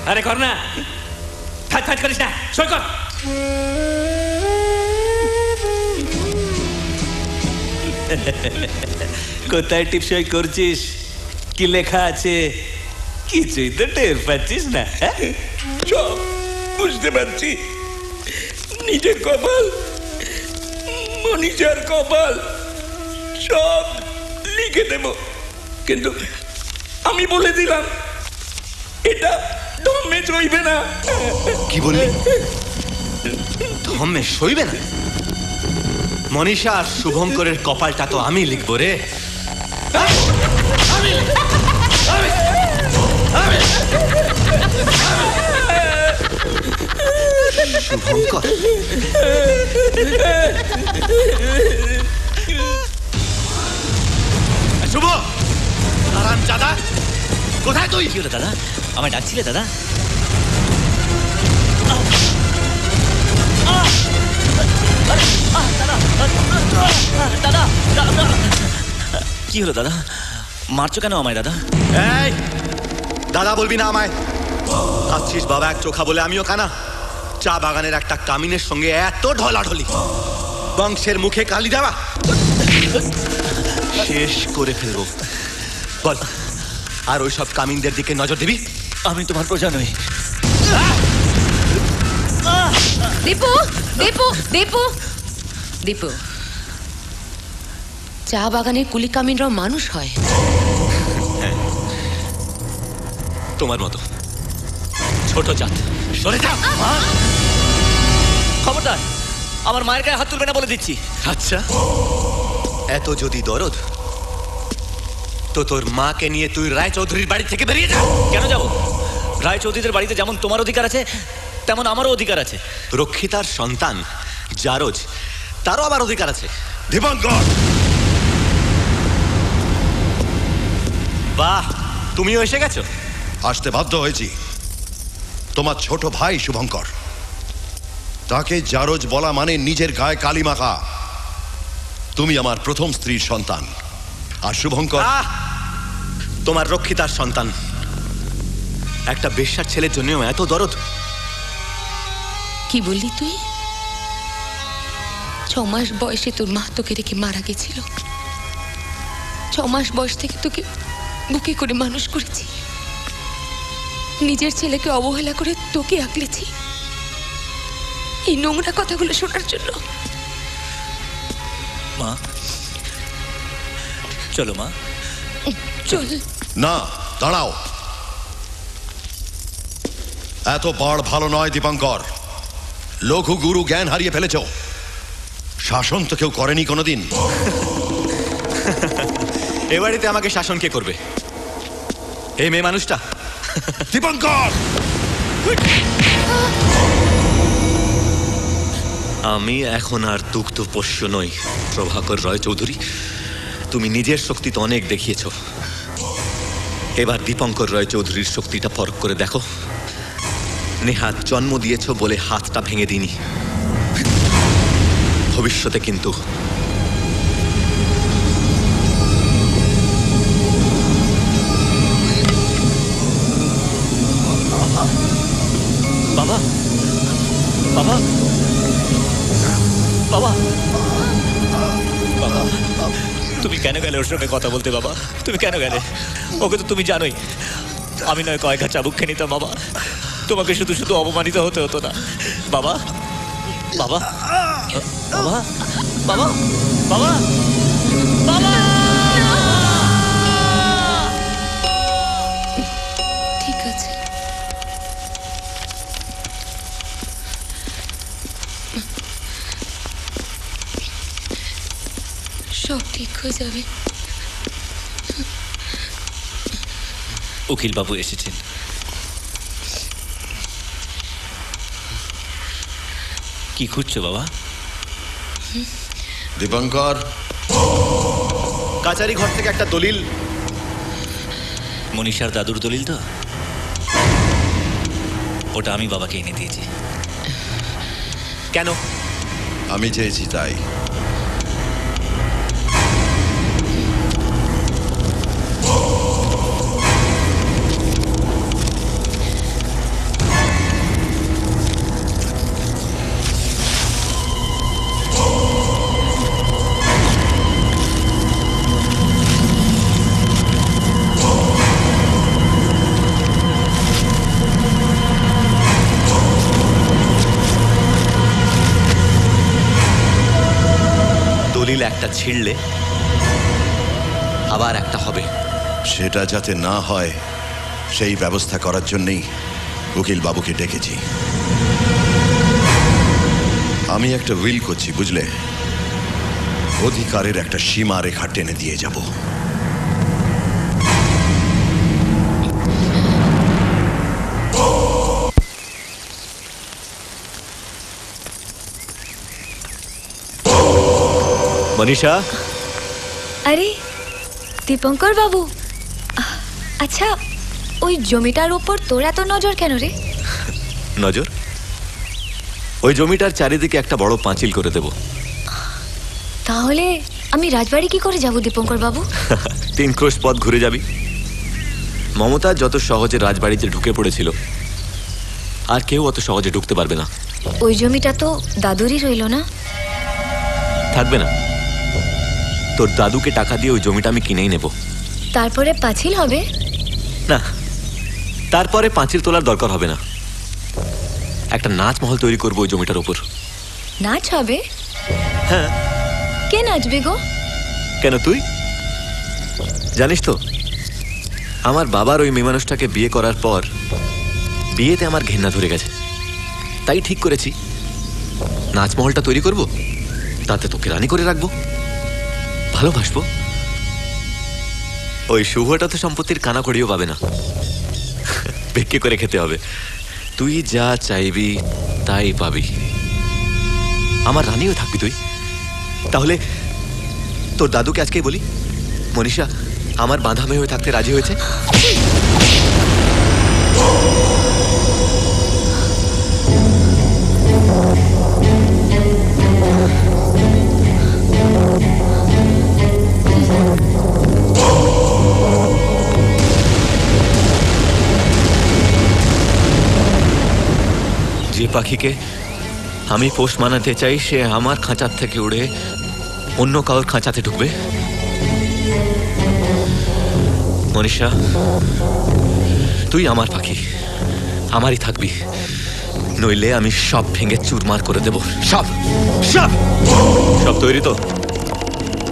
আরে কর না, ফাজ ফাজ করিস না, সই কর। কোথায় টিপসই করছিস, কি লেখা আছে কিছুই তো টের পাচ্ছিস না? সব বুঝতে পারছি, নিজের কপাল, মনীষার কপাল সব লিখে দেব, কিন্তু আমি বলে দিলাম এটা ধর্মে চইবে না। কি বললি? ধর্মে সইবে না? মনীষা আর শুভঙ্করের কপালটা তো আমি লিখবো রে। শুভঙ্কর, শুভ, হারামজাদা, কোথায় তুই? কি হলো দাদা, আমায় ডাকছিলে দাদা? কি হলো দাদা, মারছো কেন আমায় দাদা? এই দাদা বলবি না আমায়। ভাবছিস বাবা এক চোখা বলে আমিও কানা? চা বাগানের একটা কামিনের সঙ্গে এত ঢলাঢলি, বংশের মুখে কালি দেওয়া, শেষ করে ফেলবো। বল, আর ওই সব কামিনদের দিকে নজর দিবি? আমি তোমার প্রজা নই। দীপু, দীপু, দীপু, দীপু, চা বাগানের কুলি কামিনরাও মানুষ হয়। তোমার মতো ছোট জাত। সরে যা। খবরদার, আমার মায়ের গায়ে হাত তুলবে না বলে দিচ্ছি। আচ্ছা, এত যদি দরদ তো তোর মাকে নিয়ে তুই রায়চৌধুরীর বাড়ি থেকে বেরিয়ে যা। কেন যাব? রায়চৌধুরীদের বাড়িতে যেমন তোমার অধিকার আছে তেমন আমারও অধিকার আছে। রক্ষিতার সন্তান জারজ, তারও আবার অধিকার আছে। দীপঙ্কর, বাহ, তুমিও এসে গেছো। আসতে বাধ্য হয়েছি। তোমার ছোট ভাই শুভঙ্কর, তাকে জারজ বলা মানে নিজের গায়ে কালি মাখা। তুমি আমার প্রথম স্ত্রীর সন্তান, আর শুভঙ্কর তোমার রক্ষিতার সন্তান। একটা বেশ্যার ছেলের জন্যও এত দরদ? কি বললি তুই? 6 মাস বয়সে তোর মা তোকে রেখে মারা গেছিল। 6 মাস বয়স থেকে তোকে বুকে করে মানুষ করেছি। নিজের ছেলেকে অবহেলা করে তোকে আঁকলেছি এই নোংরা কথাগুলো শোনার জন্য। মা, চলো মা। চল না, দাঁড়াও। এত বাড় ভালো নয় দীপঙ্কর। লঘু গুরু জ্ঞান হারিয়ে ফেলেছ। শাসন তো কেউ করেনি কোনোদিন। এ বাড়িতে আমাকে শাসন কে করবে? এই মেয়ে মানুষটা। দীপঙ্কর, আমি এখন আর দুগ্ধ পোষ্য নই প্রভাকর রয় চৌধুরী। তুমি নিজের শক্তি তো অনেক দেখিয়েছ, এবার দীপঙ্কর রয় চৌধুরীর শক্তিটা পরখ করে দেখো। নেহাত জন্ম দিয়েছ বলে হাতটা ভেঙে দিনি, ভবিষ্যতে কিন্তু বাবা, বাবা, বাবা, বাবা, তুমি কেন গেলে ওর সঙ্গে কথা বলতে? বাবা, তুমি কেন গেলে? ওকে তো তুমি জানোই আমি নয় কয়েকটা চাবুক খেয়ে নিতাম। বাবা, তোমাকে শুধু শুধু অপমানিত হতে হতো না। বাবা, বাবা, বাবা, বাবা, বাবা, বাবা। ঠিক আছে, সব ঠিক হয়ে যাবে। উকিল বাবু এসেছেন। কি খুঁজছো বাবা? দীপঙ্কর, কাচারি ঘর থেকে একটা দলিল। মনীষার দাদুর দলিল তো? ওটা আমি বাবাকে এনে দিয়েছি। কেন? আমি চেয়েছি তাই। দলিল একটা ছিঁড়লে আবার একটা হবে। সেটা যাতে না হয় সেই ব্যবস্থা করার জন্যই উকিল বাবুকে ডেকেছি। আমি একটা উইল করছি, বুঝলে? অধিকারের একটা সীমা রেখা টেনে দিয়ে যাব। মনীষা। আরে দীপঙ্কর বাবু, আচ্ছা ওই জমিটার উপর তোর এত নজর কেন রে? নজর? ওই জমিটার চারিদিকে একটা বড় পাঁচিল করে দেব। তাহলে আমি রাজবাড়ি কি করে যাব দীপঙ্কর বাবু? 3 ক্রোশ পথ ঘুরে যাবি। মমতা যত সহজে রাজবাড়িতে ঢুকে পড়েছিল, আর কেউ অত সহজে ঢুকতে পারবে না। ওই জমিটা তো দাদুরই রইল না? থাকবে না। তোর দাদুকে টাকা দিয়ে ওই জমিটা আমি কিনেই নেব। তারপরে পাঁচিল হবে? না, তারপরে পাঁচিল তোলার দরকার হবে না। একটা নাচ মহল তৈরি করবো ওই জমিটার উপর। নাচ হবে? হ্যাঁ। কে নাচবে গো? কেন, তুই জানিস তো, আমার বাবার ওই মেয়ে মানুষটাকে বিয়ে করার পর বিয়েতে আমার ঘেন্না ধরে গেছে। তাই ঠিক করেছি নাচমহলটা তৈরি করব, তাতে তোকে রানী করে রাখবো, ভালোবাসবো। ওই শুভটা তো সম্পত্তির কানাকড়িও পাবে না, ভিক্ষে করে খেতে হবে। তুই যা চাইবি তাই পাবি। আমার রানীও থাকবি তুই। তাহলে তোর দাদুকে আজকেই বলি, মনীষা আমার বাঁধা মেয়ে হয়ে থাকতে রাজি হয়েছে। যে পাখিকে আমি পোষ মানাতে চাই সে আমার খাঁচার থেকে উড়ে অন্য কারোর খাঁচাতে ঢুকবে? মনীষা, তুই আমার পাখি, আমারই থাকবি, নইলে আমি সব ভেঙে চুরমার করে দেব। সব সব সব তৈরি তো?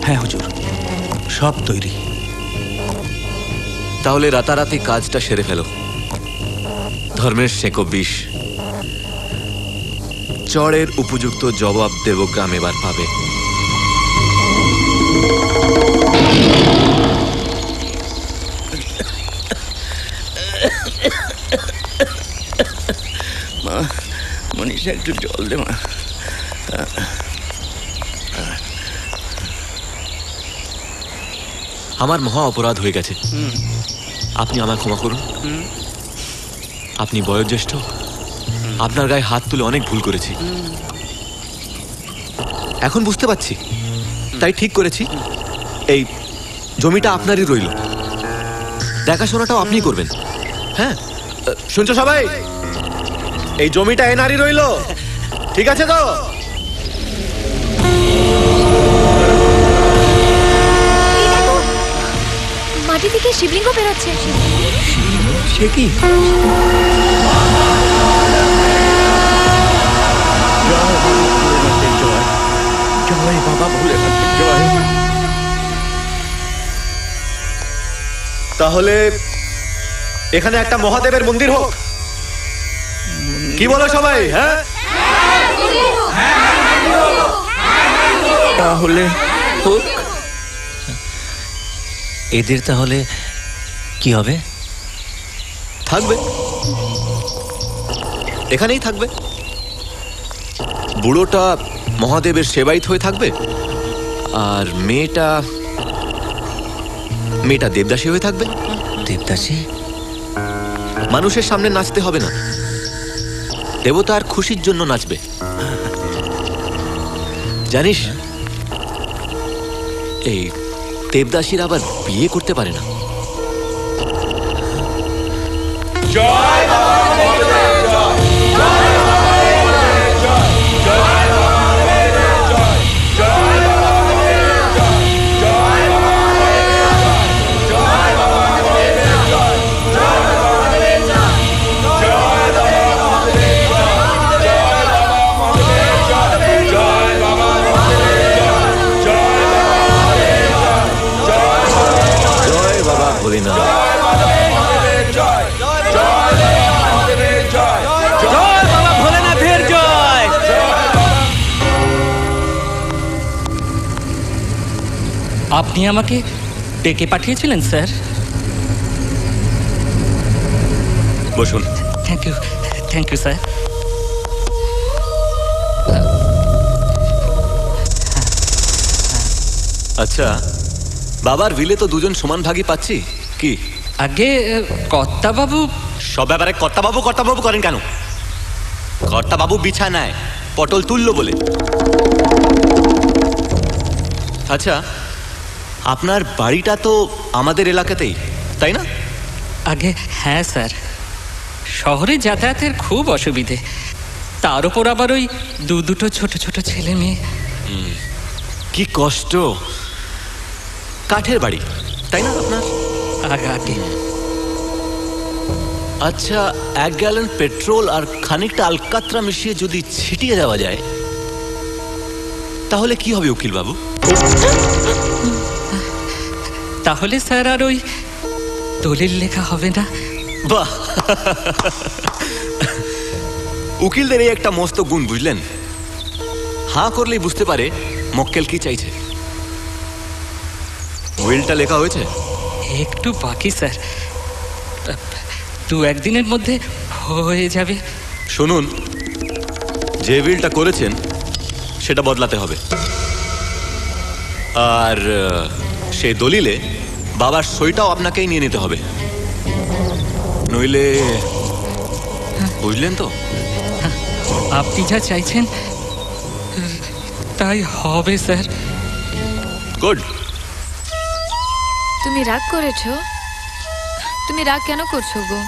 হ্যাঁ হুজুর, সব তৈরি। তাহলে রাতারাতি কাজটা সেরে ফেলো। ধর্মের শেকো বিষ, চড়ের উপযুক্ত জবাব দেবগ্রাম এবার পাবে। মা, মনীষা একটু জল দে মা। আমার মহা অপরাধ হয়ে গেছে, আপনি আমায় ক্ষমা করুন। আপনি বয়োজ্যেষ্ঠ, আপনার গায়ে হাত তুলে অনেক ভুল করেছি। এখন বুঝতে পারছি, তাই ঠিক করেছি এই জমিটা আপনারই রইল, দেখাশোনাটাও আপনি করবেন। হ্যাঁ, শুনছো সবাই? এই জমিটা এনারই রইল, ঠিক আছে তো? মাটি থেকে শিবলিঙ্গ বেরোচ্ছে। সে কি? জয় বাবা ভোলেনাথের জয়। তাহলে এখানে একটা মহাদেবের মন্দির হোক, কি বলো সবাই? হ্যাঁ, তাহলে হোক। এদের তাহলে কি হবে? থাকবে, এখানেই থাকবে। বুড়োটা মহাদেবের সেবায়িত হয়ে থাকবে, আর মেয়েটা দেবদাসী হয়ে থাকবে। দেবদাসী? মানুষের সামনে নাচতে হবে না, দেবতার খুশির জন্য নাচবে। জানিস, এই দেবদাসীর আবার বিয়ে করতে পারে না। জয় বাবা মহাদেবের জয়, জয় বাবা মহাদেবের জয়, জয় বাবা মহাদেবের জয়, জয় বাবা মহাদেবের জয়, জয় বাবা মহাদেবের জয়, জয় বাবা মহাদেবের জয়, জয় বাবা মহাদেবের জয়, জয় বাবা মহাদেবের জয়, জয় বাবা মহাদেবের জয়, জয় বাবা মহাদেবের জয়, জয় বাবা মহাদেবের জয়, জয় বাবা ভোলেনাথ। আপনি আমাকে ডেকে পাঠিয়েছিলেন স্যার? বসুন। Thank you sir. আচ্ছা, বাবার বিলে তো দুজন সমান ভাগই পাচ্ছি, কি? আগে কর্তাবাবু। সব ব্যাপারে কর্তাবাবু করেন কেন? কর্তাবাবু বিছানায় পটল তুললো বলে। আচ্ছা, আপনার বাড়িটা তো আমাদের এলাকাতেই, তাই না? আগে হ্যাঁ স্যার, শহরে যাতায়াতের খুব অসুবিধে, তার উপর আবার ওই দুটো ছোট ছোট ছেলে মেয়ে। কি কষ্ট। কাঠের বাড়ি, তাই না আপনার? আগে। আচ্ছা, 1 গ্যালন পেট্রোল আর খানিকটা আলকাতরা মিশিয়ে যদি ছিটিয়ে দেওয়া যায়, তাহলে কি হবে উকিল বাবু? তাহলে স্যার আর ওই দলিল লেখা হবে না। বাহ, উকিলদের এই একটা মস্ত গুণ, বুঝলেন? হাঁ করলেই বুঝতে পারে মক্কেল কি চাইছে। উইলটা লেখা হয়েছে? একটু বাকি স্যার, 2-1 দিনের মধ্যে হয়ে যাবে। শুনুন, যে উইলটা করেছেন সেটা বদলাতে হবে, আর সেই দলিলে বাবার সইটাও আপনাকেই নিয়ে নিতে হবে, নইলে, বুঝলেন তো? আপনি যা চাইছেন তাই হবে স্যার। গুড। তুমি রাগ করেছো? তুমি রাগ কেন করছো গো?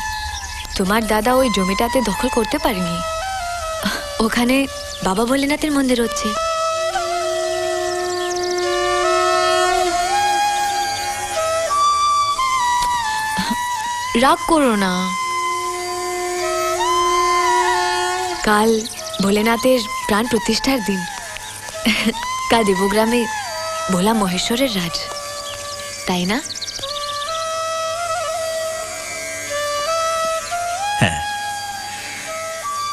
তোমার দাদা ওই জমিটাতে দখল করতে পারেনি। ওখানে বাবা ভোলেনাথের মন্দির হচ্ছে। রাগ করো না, কাল ভোলেনাথের প্রাণ প্রতিষ্ঠার দিন। কাল দেবগ্রামে ভোলা মহেশ্বরের রাজ, তাই না? হ্যাঁ,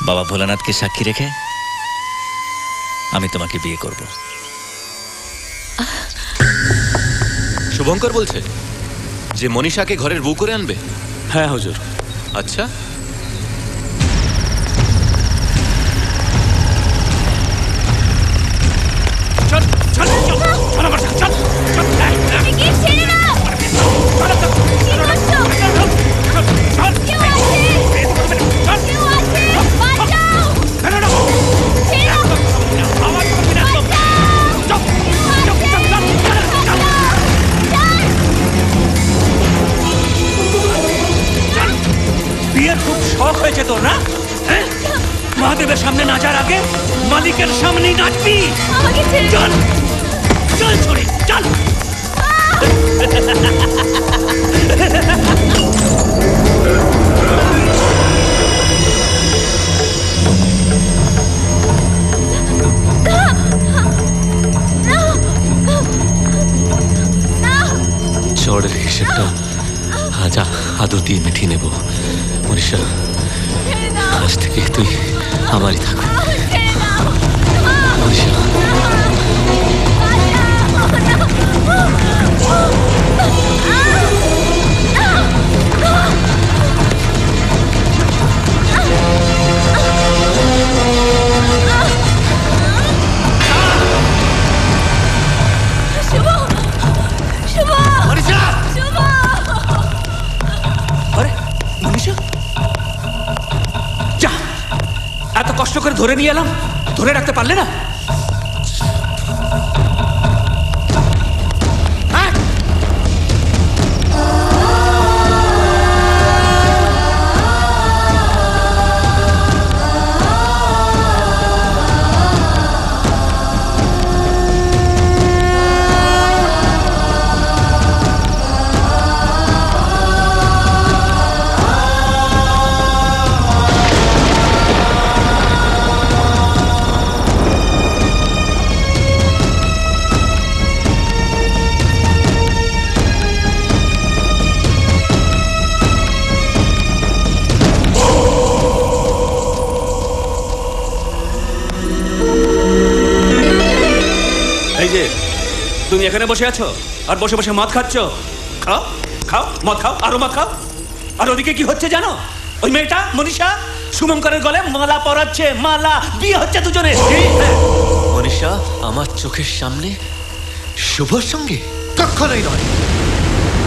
বাবা ভোলানাথকে সাক্ষী রেখে আমি তোমাকে বিয়ে করব। শুভঙ্কর বলছে যে মনীষাকে ঘরের বউ করে আনবে। হ্যাঁ হুজুর। আচ্ছা, বিয়ের খুব শখ হয়েছে তোর না? মহাদেবের সামনে নাচার আগে মালিকের সামনেই নাচবি। চল চল ছড়ে চল। চড়ের হিসেবটা আজ আদর দিয়ে মিঠিয়ে নেব। মনীষা, আজ থেকে তুই আমারই থাকবি। মনীষা, Ah! কষ্ট করে ধরে নিয়ে এলাম, ধরে রাখতে পারলে না? তুমি এখানে বসে আছো আর বসে বসে মদ খাচ্ছ। খাও খাও, মদ খাও, আরো মদ খাও। আর ওদিকে কি হচ্ছে জানো? ওই মেয়েটা মনীষা শুভঙ্করের গলে মালা পরাচ্ছে, মালা, বিয়ে হচ্ছে দুজনের। মনীষা আমার চোখের সামনে শুভর সঙ্গে? কখনোই নয়।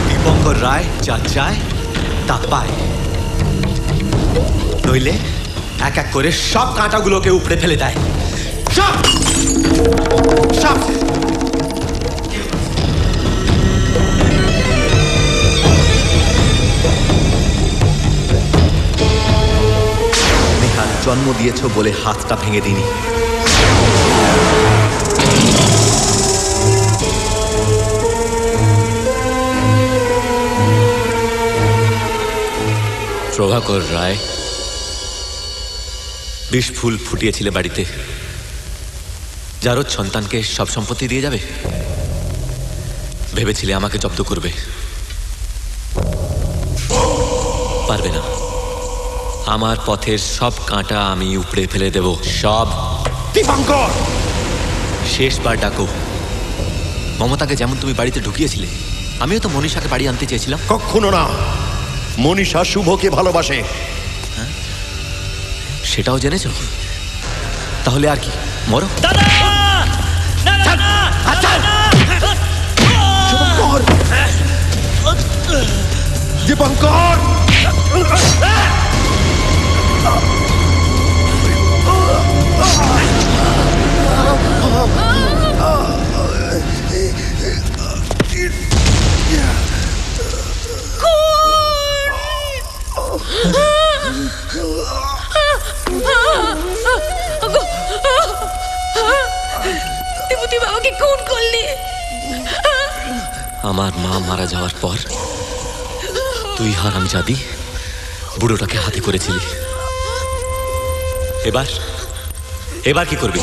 দীপঙ্কর রায় যা চায় তা পায়, নইলে এক এক করে সব কাঁটাগুলোকে উপড়ে ফেলে দেয়। সব সব নেহার জন্ম দিয়েছ বলে হাতটা ভেঙে দিনি। প্রভাকর রায় বিষ ফুল ফুটিয়েছিলে বাড়িতে, যারও সন্তানকে সব সম্পত্তি দিয়ে যাবে। ভেবেছিলে আমাকে জব্দ করবে, পারবে না। আমার পথের সব কাঁটা আমি উপড়ে ফেলে দেব, সব। দীপঙ্কর, শেষবার ডাকো। মমতাকে যেমন তুমি বাড়িতে ঢুকিয়েছিলে, আমিও তো মনীষাকে বাড়ি আনতে চেয়েছিলাম। কখনো না। মনীষা শুভকে ভালোবাসে। সেটাও জেনেছো? তাহলে আর কি, মরো। দীপঙ্কর, তুই বাবাকে খুন করলি। আমার মা মারা যাওয়ার পর তুই হারামজাদি বুড়োটাকে হাতে করেছিলি। এবার এবার কি করবি?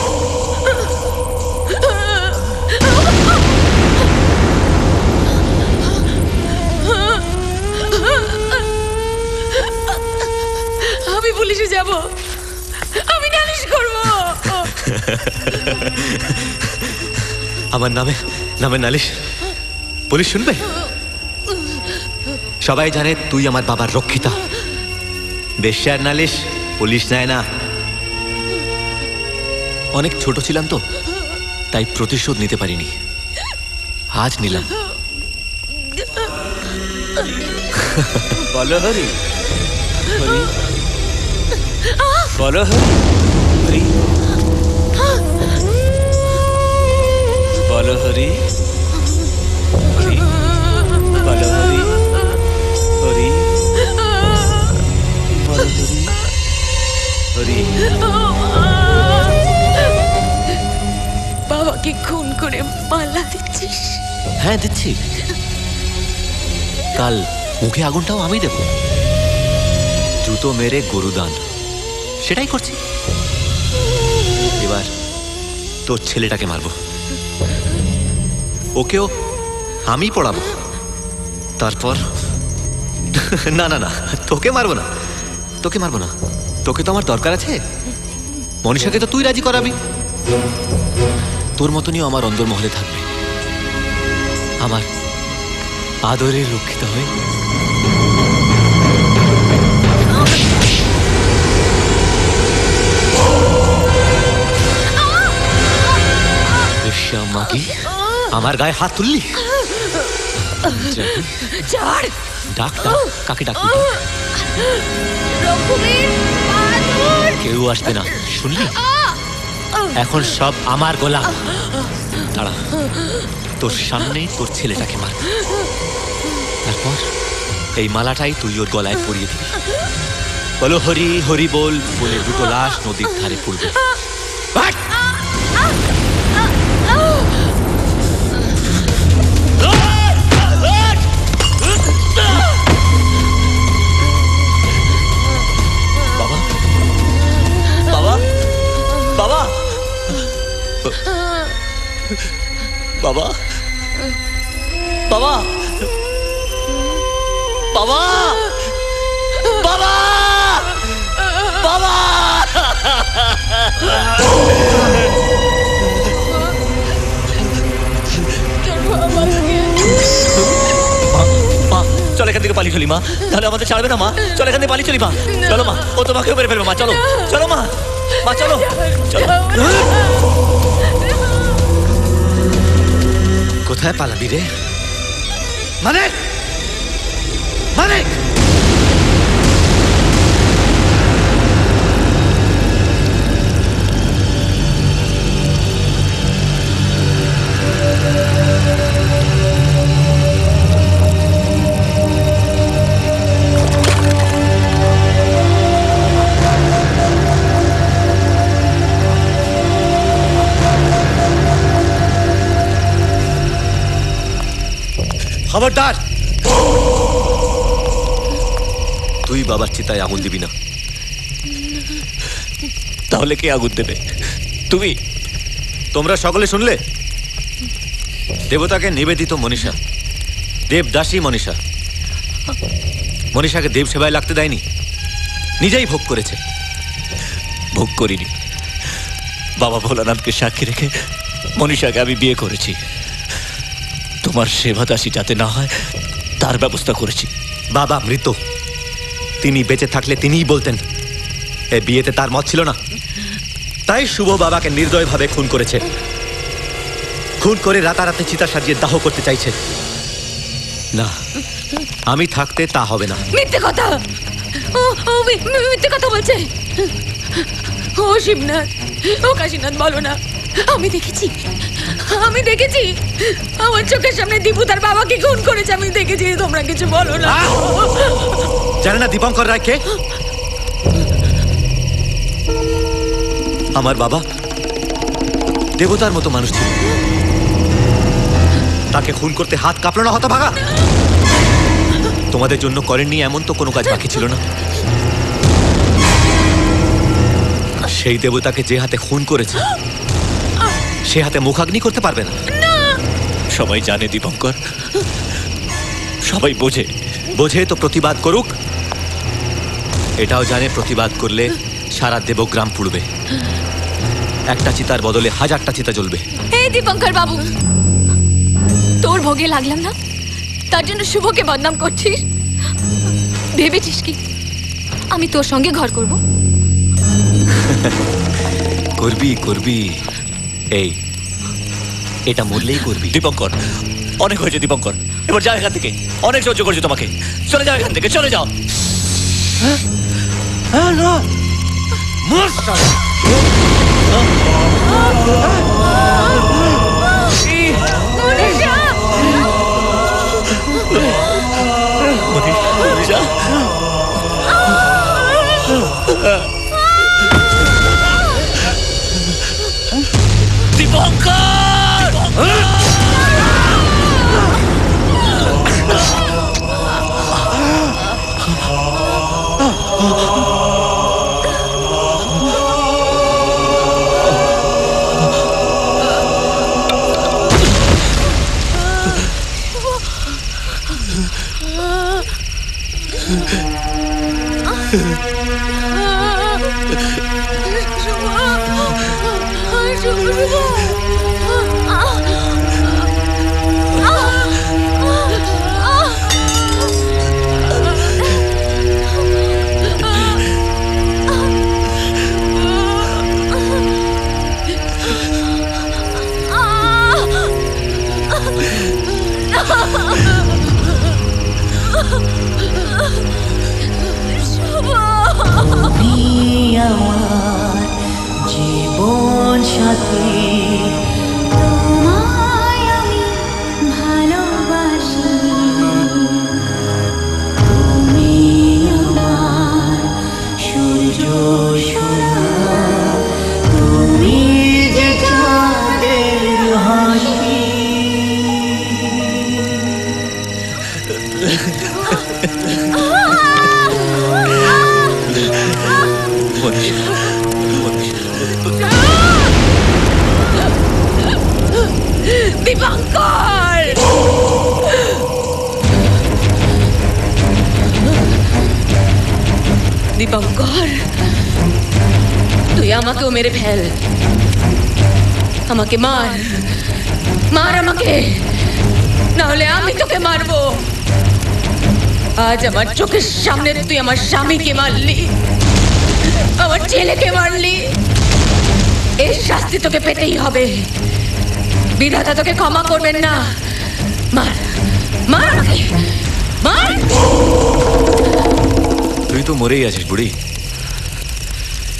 আমি পুলিশে যাব, আমি নালিশ করব। আমার নামে নালিশ পুলিশ শুনবে? সবাই জানে তুই আমার বাবার রক্ষিতা। বেশ্যার নালিশ পুলিশ নেয় না। অনেক ছোট ছিলাম তো, তাই প্রতিশোধ নিতে পারিনি। আজ নিলাম। বলো হরি, হরি বলো হরি, বলো হরি, হরি বলো হরি, হরি বলো হরি, হরি। বাবাকে খুন করে মালা দিচ্ছিস? হ্যাঁ দিচ্ছি। কাল মুখে আগুনটাও আমি দেব। জুতো মেরে গরুদান, সেটাই করছি। এবার তোর ছেলেটাকে মারবো, ওকেও আমি পড়াবো। তারপর না না না, তোকে মারবো না, তোকে মারবো না। তোকে তো আমার দরকার আছে। মনীষাকে তো তুই রাজি করাবি। তোর মতনই আমার অন্দরমহলে থাকবে, আমার আদরের রক্ষিত হয়ে। মাগি, আমার গায়ে হাত তুললি? ছাড়। ডাক ডাক, কাকে ডাকবি? কেউ আসবে না, শুনলি? এখন সব আমার গোলাম। দাঁড়া, তোর সামনেই তোর ছেলেটাকে মার, তারপর এই মালাটাই তুই ওর গলায় পরিয়ে দিবি। বলো হরি হরি বল বলে দুটো লাশ নদীর ধারে পড়বে। বাবা, বাবা, বাবা, বাবা, বাবা, বাবা, চল এখান থেকে পালিয়ে চলি মা, তাহলে আমাদের ছাড়বে না মা। চল এখান থেকে পালিয়ে চলি মা, চলো মা, ও তোমাকেও মেরে ফেলবে মা। চলো চলো মা, মা চলো চলো। কোথায় পালাবি রে মানিক? মানিক, খবরদার, তুই বাবার চিতায় আগুন দিবি না। তাহলে কে আগুন দেবে? তুমি। তোমরা সকলে শুনলে? দেবতাকে নিবেদিত মনীষা, দেবদাসী মনীষা, মনীষাকে দেব সেবায় লাগতে দেয়নি, নিজেই ভোগ করেছে। ভোগ করিনি, বাবা ভোলানাথকে সাক্ষী রেখে মনীষাকে আমি বিয়ে করেছি। তোমার সেবা দাসী যাতে না হয় তার ব্যবস্থা করেছি। বাবা মৃত, তিনি বেঁচে থাকলে তিনিই বলতেন। এ বিয়েতে তার মত ছিল না, তাই শুভ বাবাকে নির্দয়ভাবে খুন করেছে। খুন করে রাতারাতি চিতা সাজিয়ে দাহ করতে চাইছে। না, আমি থাকতে তা হবে না। মিথ্যে কথা, ও মিথ্যে কথা বলছে। ও শিবনাথ, ও কাশীনাথ, বলো না। আমি দেখেছি, আমি দেখেছি, আমার চোখের সামনে দীপু তার বাবাকে খুন করেছে। আমি দেখেছি, তোমরা কিছু বলো না। জানে না দীপঙ্কর রায় কে? আমার বাবা দেবতার মতো মানুষ ছিল, তাকে খুন করতে হাত কাঁপলো না হতভাগা? তোমাদের জন্য করেননি এমন তো কোনো কাজ বাকি ছিল না। সেই দেবতাকে যে হাতে খুন করেছে সে হাতে মুখাগ্নি করতে পারবে না। সবাই জানে দীপঙ্কর, সবাই বোঝে। বোঝে তো প্রতিবাদ করুক। এটাও জানে প্রতিবাদ করলে সারা দেবগ্রাম পুড়বে, একটা চিতার বদলে হাজারটা চিতা জ্বলবে। এই দীপঙ্কর বাবু, তোর ভোগে লাগলাম না তার জন্য শুভকে বদনাম করছিস? ভেবেছিস কি আমি তোর সঙ্গে ঘর করব? করবি করবি, এই এটা মরলেই করবি। দীপঙ্কর, অনেক হয়েছে দীপঙ্কর, এবার যাও এখান থেকে। অনেক সহ্য করছি তোমাকে, চলে যাও এখান থেকে, চলে যাও। কর, তুই আমাকেও মেরে ফেল, আমাকে মার, মার আমাকে, নাহলে আমি তোকে মারবো। আজ আমার চোখের সামনে তুই আমার স্বামীকে মারলি, আমার ছেলেকে মারলি, এর শাস্তি তোকে পেতেই হবে। বিধাতা তোকে ক্ষমা করবেন না। মার, মার আমাকে, মার। তুই তো মরেই আছিস বুড়ি,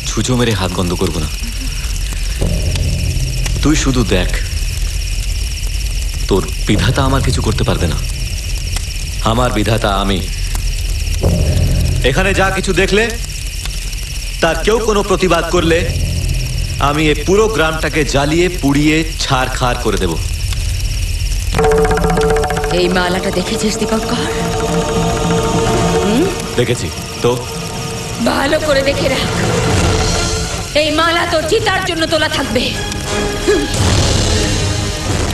ছুঁচো মেরে হাত বন্ধ করবো না। তুই শুধু দেখ, তোর বিধাতা আমার কিছু করতে পারবে না। আমার বিধাতা আমি। এখানে যা কিছু দেখলে তার কেউ কোনো প্রতিবাদ করলে আমি এই পুরো গ্রামটাকে জ্বালিয়ে পুড়িয়ে ছারখার করে দেব। এই মালাটা দেখেছিস দীপঙ্কর? দেখেছি তো। ভালো করে দেখে রাখ, এই মালা তো চিতার জন্য তোলা থাকবে।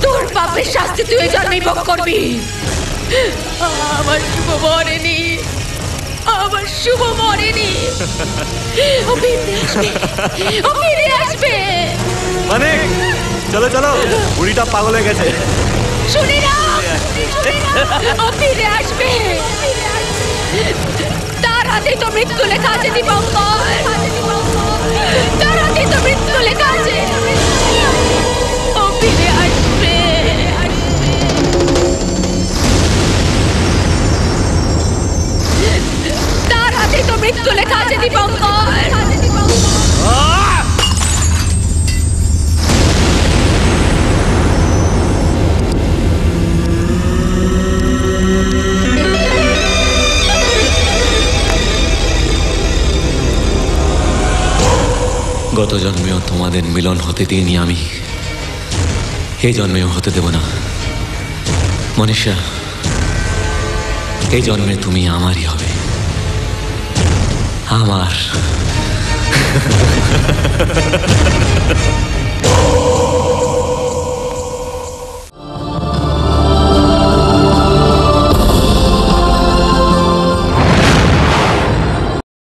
তোর পাপের শাস্তি তুই এই জন্মেই ভোগ করবি। আমার শুভ মরেনি, আমার শুভ মরেনি। ও ফিরে আসবে, ও ফিরে আসবে। মানে চলো চলো, বুড়িটা পাগল হয়ে গেছে। শুনি না, ও ফিরে আসবে। তার হাতে তো মৃত্যু লেখা আছে দীপঙ্কর, তার হাতে তো মৃত্যু লেখা আছে। ও ফিরে আসবে। তার হাতে তো মৃত্যু লেখা আছে দীপঙ্কর। গত জন্মেও তোমাদের মিলন হতে দিইনি আমি, এই জন্মেও হতে দেব না। মনীষা, এই জন্মে তুমি আমারই হবে, আমার।